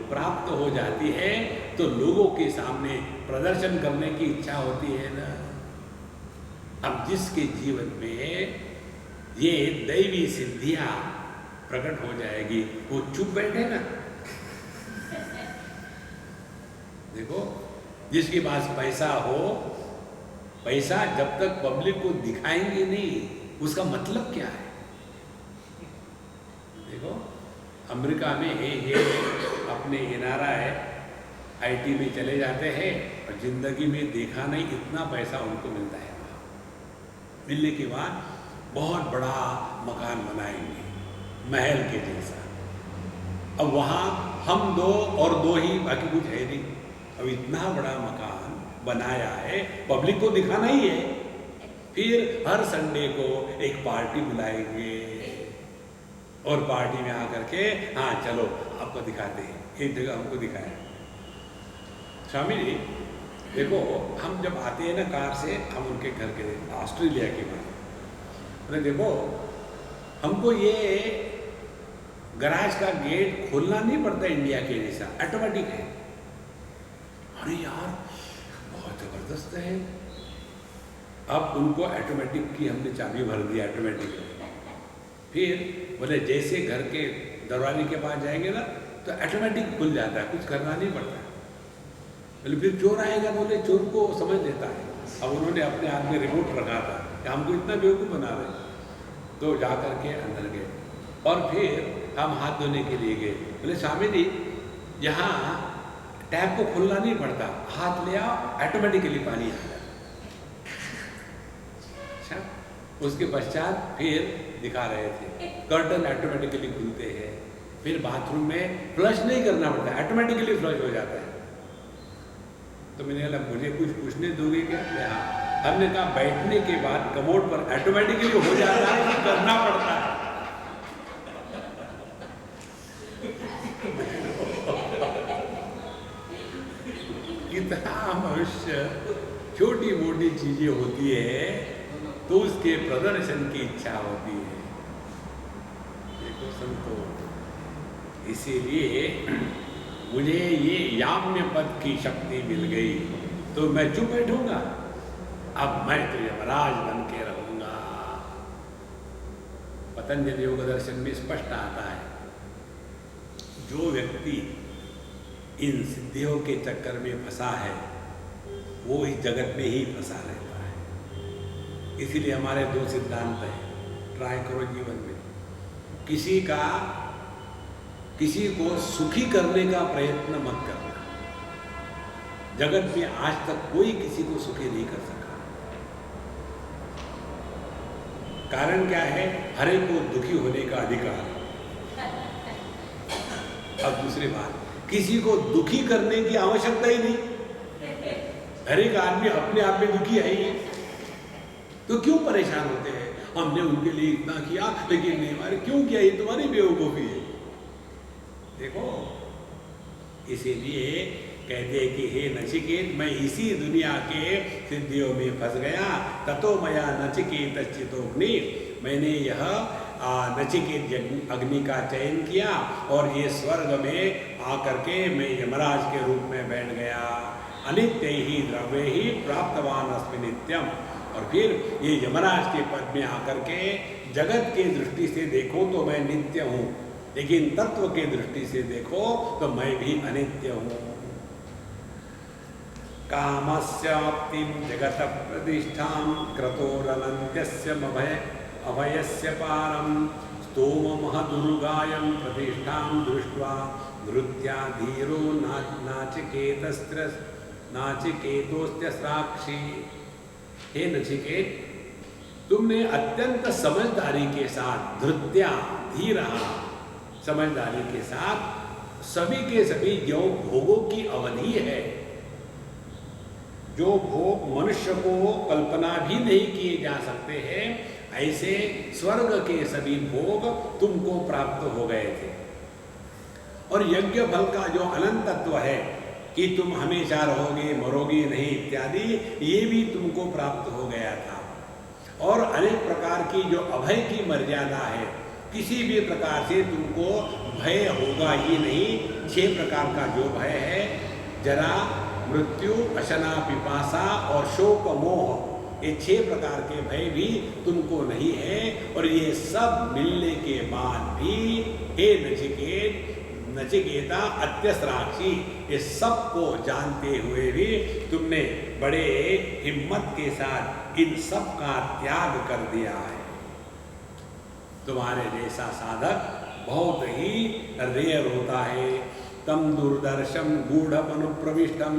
प्राप्त हो जाती है तो लोगों के सामने प्रदर्शन करने की इच्छा होती है ना। अब जिसके जीवन में ये दैवी सिद्धियां प्रकट हो जाएगी, वो चुप बैठे ना। देखो, जिसके पास पैसा हो, पैसा जब तक पब्लिक को दिखाएंगे नहीं, उसका मतलब क्या है। देखो अमेरिका में ये अपने NRI IT में चले जाते हैं और जिंदगी में देखा नहीं इतना पैसा उनको मिलता है। मिलने के बाद बहुत बड़ा मकान बनाएंगे, महल के जैसा। अब वहाँ हम दो और दो ही, बाकी कुछ है नहीं। अब इतना बड़ा मकान बनाया है, पब्लिक को दिखाना ही है। फिर हर संडे को एक पार्टी बुलाएंगे और पार्टी में आकर के हाँ चलो आपको दिखाते हैं, एक जगह हमको दिखाया। स्वामी जी देखो, हम जब आते हैं ना कार से, हम उनके घर के ऑस्ट्रेलिया के बारे, अरे देखो हमको ये गैराज का गेट खोलना नहीं पड़ता इंडिया के जैसा, ऑटोमेटिक है। अरे यार बहुत जबरदस्त है। अब उनको ऑटोमेटिक की हमने चाबी भर दी ऑटोमेटिक। फिर बोले जैसे घर के दरवाजे के पास जाएंगे ना तो ऑटोमेटिक खुल जाता है, कुछ करना नहीं पड़ता। बोले फिर चोर आएगा, बोले चोर को समझ लेता है। अब उन्होंने अपने हाथ में रिमोट रखा था कि हमको इतना बेवकूफ़ बना रहे, तो जा करके अंदर गए और फिर हम हाथ धोने के लिए गए। बोले स्वामी जी यहाँ टैप को खोलना नहीं पड़ता, हाथ ले आओ ऑटोमेटिकली पानी आ जाता। अच्छा, उसके पश्चात फिर दिखा रहे थे कर्टन ऑटोमेटिकली खुलते हैं, फिर बाथरूम में फ्लश नहीं करना पड़ता, ऑटोमेटिकली फ्लश हो जाता है। तो मैंने कहा मुझे कुछ पूछने दोगे क्या? हाँ। हमने कहा बैठने के बाद कमोड पर ऑटोमेटिकली हो जाता है, करना पड़ता है। कितना मनुष्य छोटी मोटी चीजें होती है तो उसके प्रदर्शन की इच्छा होती है। देखो संतो, इसीलिए मुझे ये याम्य पद की शक्ति मिल गई तो मैं चुप बैठूंगा, अब मैं तो यमराज बन के रहूंगा। पतंजलि योग दर्शन में स्पष्ट आता है जो व्यक्ति इन सिद्धियों के चक्कर में फंसा है वो इस जगत में ही फंसा रहता है। इसीलिए हमारे दो सिद्धांत हैं, ट्राई करो जीवन में। किसी को सुखी करने का प्रयत्न मत करना। जगत में आज तक कोई किसी को सुखी नहीं कर सका। कारण क्या है? हर एक को दुखी होने का अधिकार है। अब दूसरी बात, किसी को दुखी करने की आवश्यकता ही नहीं। हर एक आदमी अपने आप में दुखी है ही, तो क्यों परेशान होते हैं? हमने उनके लिए इतना किया लेकिन नहीं हमारे, क्यों किया? ये तुम्हारी बेवकूफी है। देखो, इसीलिए कहते हैं कि हे नचिकेत, मैं इसी दुनिया के सिद्धियों में फंस गया। ततो मया नचिकेत चितोग्नि, मैंने यह नचिकेत अग्नि का चयन किया और ये स्वर्ग में आकर के मैं यमराज के रूप में बैठ गया। अनित्य ही द्रव्य ही प्राप्तवान अस्मि नित्यम। और फिर ये यमराज के पद में आकर के जगत के दृष्टि से देखो तो मैं नित्य हूँ, लेकिन तत्व के दृष्टि से देखो तो मैं भी अनित्य हूँ। कामस्याप्तिं जगत प्रतिष्ठां क्रतोरनन्त्यस्य अभयस्य पारं स्तोम महदुर्गायं प्रतिष्ठां दृष्ट्वा धृत्या धीरो नाचिकेतोस्त्य साक्षी। हे नचिकेत, तुमने अत्यंत समझदारी के साथ, धृत्या धीरा, समझदारी के साथ सभी के सभी जो भोगों की अवधि है, जो भोग मनुष्य को कल्पना भी नहीं किए जा सकते हैं, ऐसे स्वर्ग के सभी भोग तुमको प्राप्त हो गए थे। और यज्ञ फल का जो अनंत तत्व है कि तुम हमेशा रहोगे, मरोगे नहीं इत्यादि, ये भी तुमको प्राप्त हो गया था। और अनेक प्रकार की जो अभय की मर्यादा है, किसी भी प्रकार से तुमको भय होगा ही नहीं। 6 प्रकार का जो भय है, जरा, मृत्यु, अशना, पिपासा और शोक मोह, ये 6 प्रकार के भय भी तुमको नहीं है। और ये सब मिलने के बाद भी हे नचिकेता अत्यसराक्षी, ये सब को जानते हुए भी तुमने बड़े हिम्मत के साथ इन सब का त्याग कर दिया है। तुम्हारे जैसा साधक बहुत ही रेयर होता है। तम दुर्दर्शम गूढ़मनुप्रविष्टम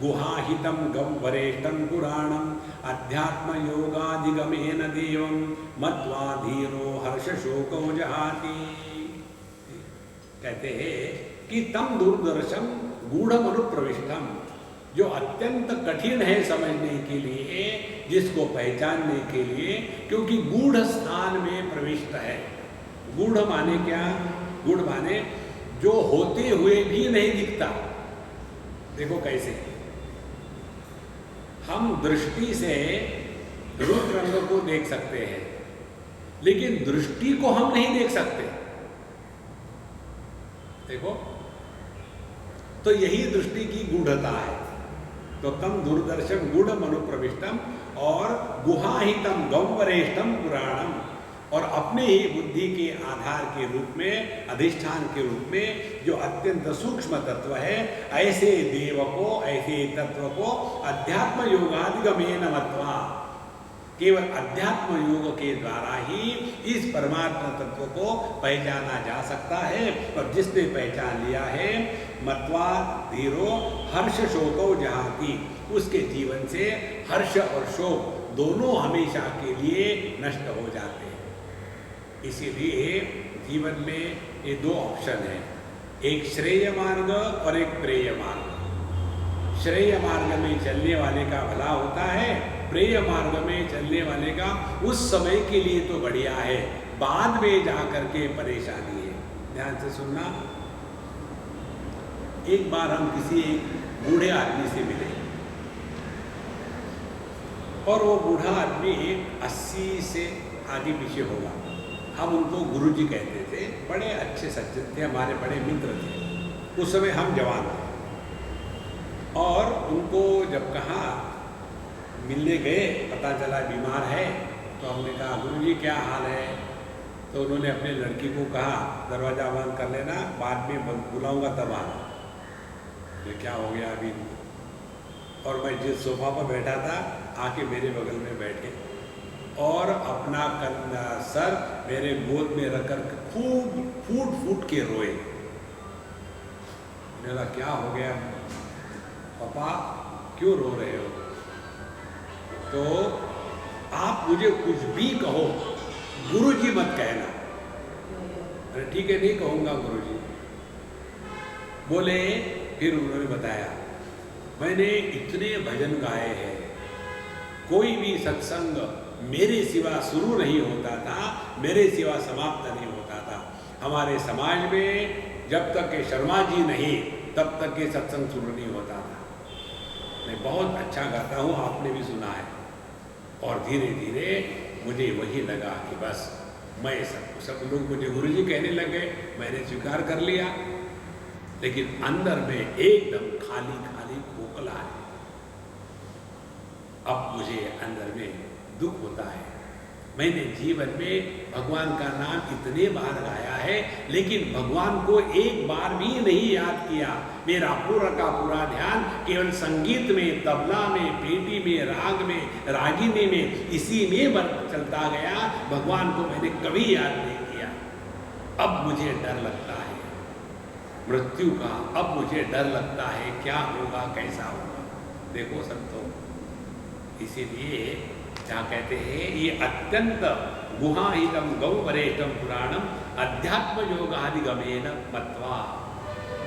गुहाहितम गह्वरेष्टम पुराणम अध्यात्म योगाधिगमेन देवम मत्वा धीरो हर्ष शोको जहाति। कहते हैं कि तम दूरदर्शम गूढ़मनुप्रविष्टम, जो अत्यंत कठिन है समझने के लिए, जिसको पहचानने के लिए, क्योंकि गूढ़ स्थान में प्रविष्ट है। गूढ़ माने क्या? गूढ़ माने जो होते हुए भी नहीं दिखता। देखो कैसे हम दृष्टि से रूप रंग को देख सकते हैं, लेकिन दृष्टि को हम नहीं देख सकते। देखो, तो यही दृष्टि की गूढ़ता है। तो तम दूरदर्शन गूढ़ मनुप्रविष्टम, और गुहाहितम गौवरेष्ठम पुराणम, और अपने ही बुद्धि के आधार के रूप में, अधिष्ठान के रूप में जो अत्यंत सूक्ष्म तत्व है, ऐसे देव को, ऐसे तत्व को अध्यात्म योगाधिगमेन मत्वा, केवल अध्यात्म योग के द्वारा ही इस परमात्मा तत्व को पहचाना जा सकता है। और जिसने पहचान लिया है, मत्वा धीरो हर्ष शोको जहाती, उसके जीवन से हर्ष और शोक दोनों हमेशा के लिए नष्ट हो जाते हैं। इसीलिए जीवन में ये दो ऑप्शन हैं, एक श्रेय मार्ग और एक प्रेय मार्ग। श्रेय मार्ग में चलने वाले का भला होता है, प्रेय मार्ग में चलने वाले का उस समय के लिए तो बढ़िया है, बाद में जा करके परेशानी है। ध्यान से सुनना। एक बार हम किसी एक बूढ़े आदमी से मिले और वो बूढ़ा आदमी 80 से आगे पीछे होगा। हम उनको गुरुजी कहते थे, बड़े अच्छे सज्जन थे, हमारे बड़े मित्र थे। उस समय हम जवान थे और उनको जब कहा, मिलने गए, पता चला बीमार है, तो हमने कहा गुरुजी क्या हाल है? तो उन्होंने अपने लड़की को कहा दरवाज़ा बंद कर लेना, बाद में बुलाऊंगा तब आना। तो क्या हो गया अभी? और मैं जिस सोफा पर बैठा था आके मेरे बगल में बैठे और अपना सर मेरे गोद में रखकर खूब फूट फूट के रोए। मेरा क्या हो गया पापा, क्यों रो रहे हो? तो आप मुझे कुछ भी कहो, गुरुजी मत कहना। अरे ठीक है, नहीं कहूँगा गुरुजी। बोले, फिर उन्होंने बताया, मैंने इतने भजन गाए हैं, कोई भी सत्संग मेरे सिवा शुरू नहीं होता था, मेरे सिवा समाप्त नहीं होता था। हमारे समाज में जब तक के शर्मा जी नहीं, तब तक के सत्संग शुरू नहीं होता था। मैं बहुत अच्छा गाता हूँ, आपने भी सुना है। और धीरे धीरे मुझे वही लगा कि बस मैं सब लोग मुझे गुरुजी कहने लगे, मैंने स्वीकार कर लिया, लेकिन अंदर में एकदम खाली खाली खोखला है। अब मुझे अंदर में दुख होता है। मैंने जीवन में भगवान का नाम इतने बार गाया है, लेकिन भगवान को एक बार भी नहीं याद किया। मेरा पूरा का पूरा ध्यान केवल संगीत में, तबला में, पेटी में, राग में, रागिनी में, इसी में चलता गया। भगवान को मैंने कभी याद नहीं किया। अब मुझे डर लगता है मृत्यु का, अब मुझे डर लगता है क्या होगा, कैसा होगा। देखो संतों, इसीलिए क्या कहते हैं, ये अत्यंत गुहाहितम गौवरेष्ठम पुराणम अध्यात्म योगाधिगमेन मत्वा।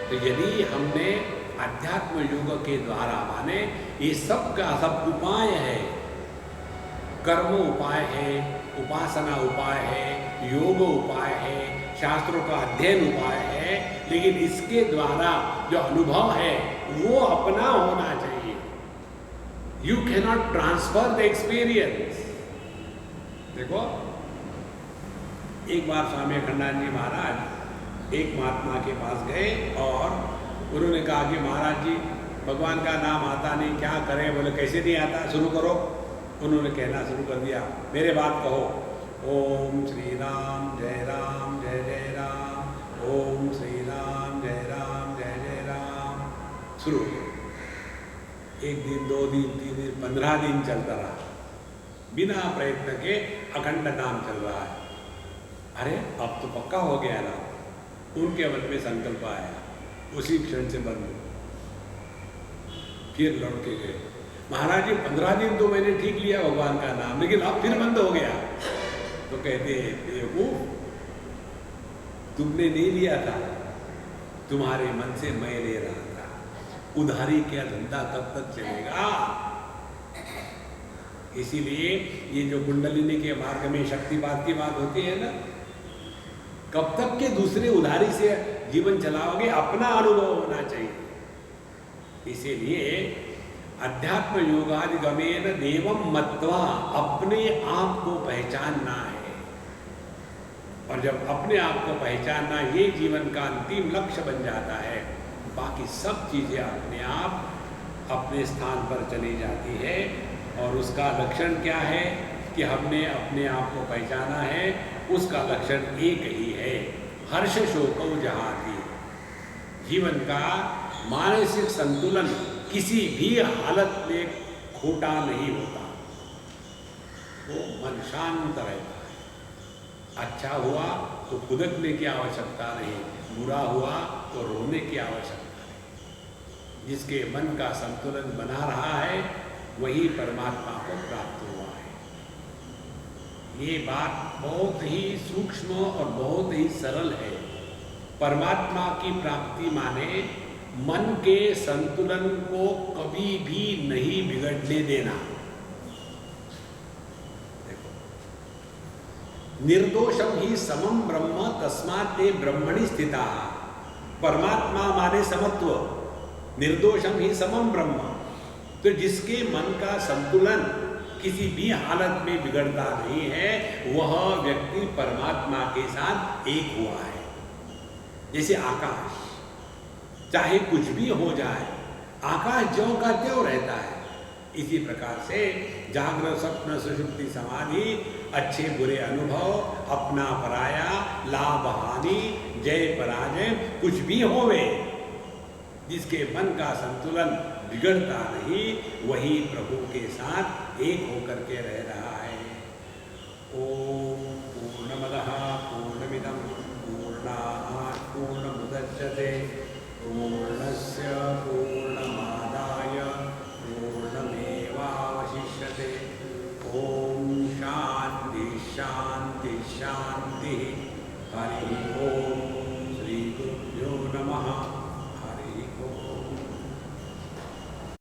तो यदि हमने अध्यात्म योग के द्वारा, माने ये सब का सब उपाय है, कर्म उपाय है, उपासना उपाय है, योग उपाय है, शास्त्रों का अध्ययन उपाय है, लेकिन इसके द्वारा जो अनुभव है वो अपना होना चाहिए। You cannot transfer the experience. देखो, एक बार स्वामी अखंडानंद जी महाराज एक महात्मा के पास गए और उन्होंने कहा कि महाराज जी, भगवान का नाम आता नहीं, क्या करें? बोले कैसे नहीं आता, शुरू करो। उन्होंने कहना शुरू कर दिया, मेरे बात कहो, ओम श्री राम जय राम जय जय राम, ओम श्री राम जय जय राम। शुरू। एक दिन, 2 दिन, 3 दिन, 15 दिन चलता रहा, बिना प्रयत्न के अखंड नाम चल रहा है। अरे अब तो पक्का हो गया ना। उनके मन में संकल्प आया, उसी क्षण से बंद। फिर लौट के गए, महाराज जी 15 दिन तो मैंने ठीक लिया भगवान का नाम, लेकिन अब फिर बंद हो गया। तो कहते हैं, बेवकूफ, तुमने नहीं लिया था, तुम्हारे मन से मैं ले रहा था। उधारी क्या धंधा कब तक चलेगा? इसीलिए ये जो कुंडलिनी के मार्ग में शक्तिपात की बात होती है ना, कब तक के दूसरे उधारी से जीवन चलाओगे? अपना अनुभव होना चाहिए। इसीलिए अध्यात्म योगाधिगमेन देवम मत्वा, अपने आप को पहचानना है। और जब अपने आप को पहचानना ये जीवन का अंतिम लक्ष्य बन जाता है, बाकी सब चीज़ें अपने आप अपने स्थान पर चली जाती है। और उसका लक्षण क्या है कि हमने अपने आप को पहचाना है, उसका लक्षण एक ही है, हर्ष शोकौ जहाति। जीवन का मानसिक संतुलन किसी भी हालत में खोटा नहीं होता, वो मन शांत रहता है। अच्छा हुआ तो खुदकने की आवश्यकता नहीं, बुरा हुआ तो रोने की आवश्यकता नहीं। जिसके मन का संतुलन बना रहा है वही परमात्मा को प्राप्त हुआ है। ये बात बहुत ही सूक्ष्म और बहुत ही सरल है। परमात्मा की प्राप्ति माने मन के संतुलन को कभी भी नहीं बिगड़ने देना। देखो, निर्दोषम ही समम ब्रह्म तस्मात् ते ब्रह्मणि स्थिता। परमात्मा माने समत्व, निर्दोषम ही समम ब्रह्म। तो जिसके मन का संतुलन किसी भी हालत में बिगड़ता नहीं है, वह व्यक्ति परमात्मा के साथ एक हुआ है। जैसे आकाश, चाहे कुछ भी हो जाए, आकाश ज्यों का त्यों रहता है। इसी प्रकार से जागृत स्वप्न सुषुप्ति समाधि, अच्छे बुरे अनुभव, अपना पराया, लाभ हानि, जय पराजय, कुछ भी होवे, जिसके मन का संतुलन बिगड़ता नहीं, वही प्रभु के साथ एक होकर के रह रहा है। ओम पूर्णमदः पूर्णमिदं पूर्णात् पूर्णमुदच्यते पूर्णस्य पूर्णमादाय पूर्णमेवावशिष्यते। ओम शांति शांति शांति। हरि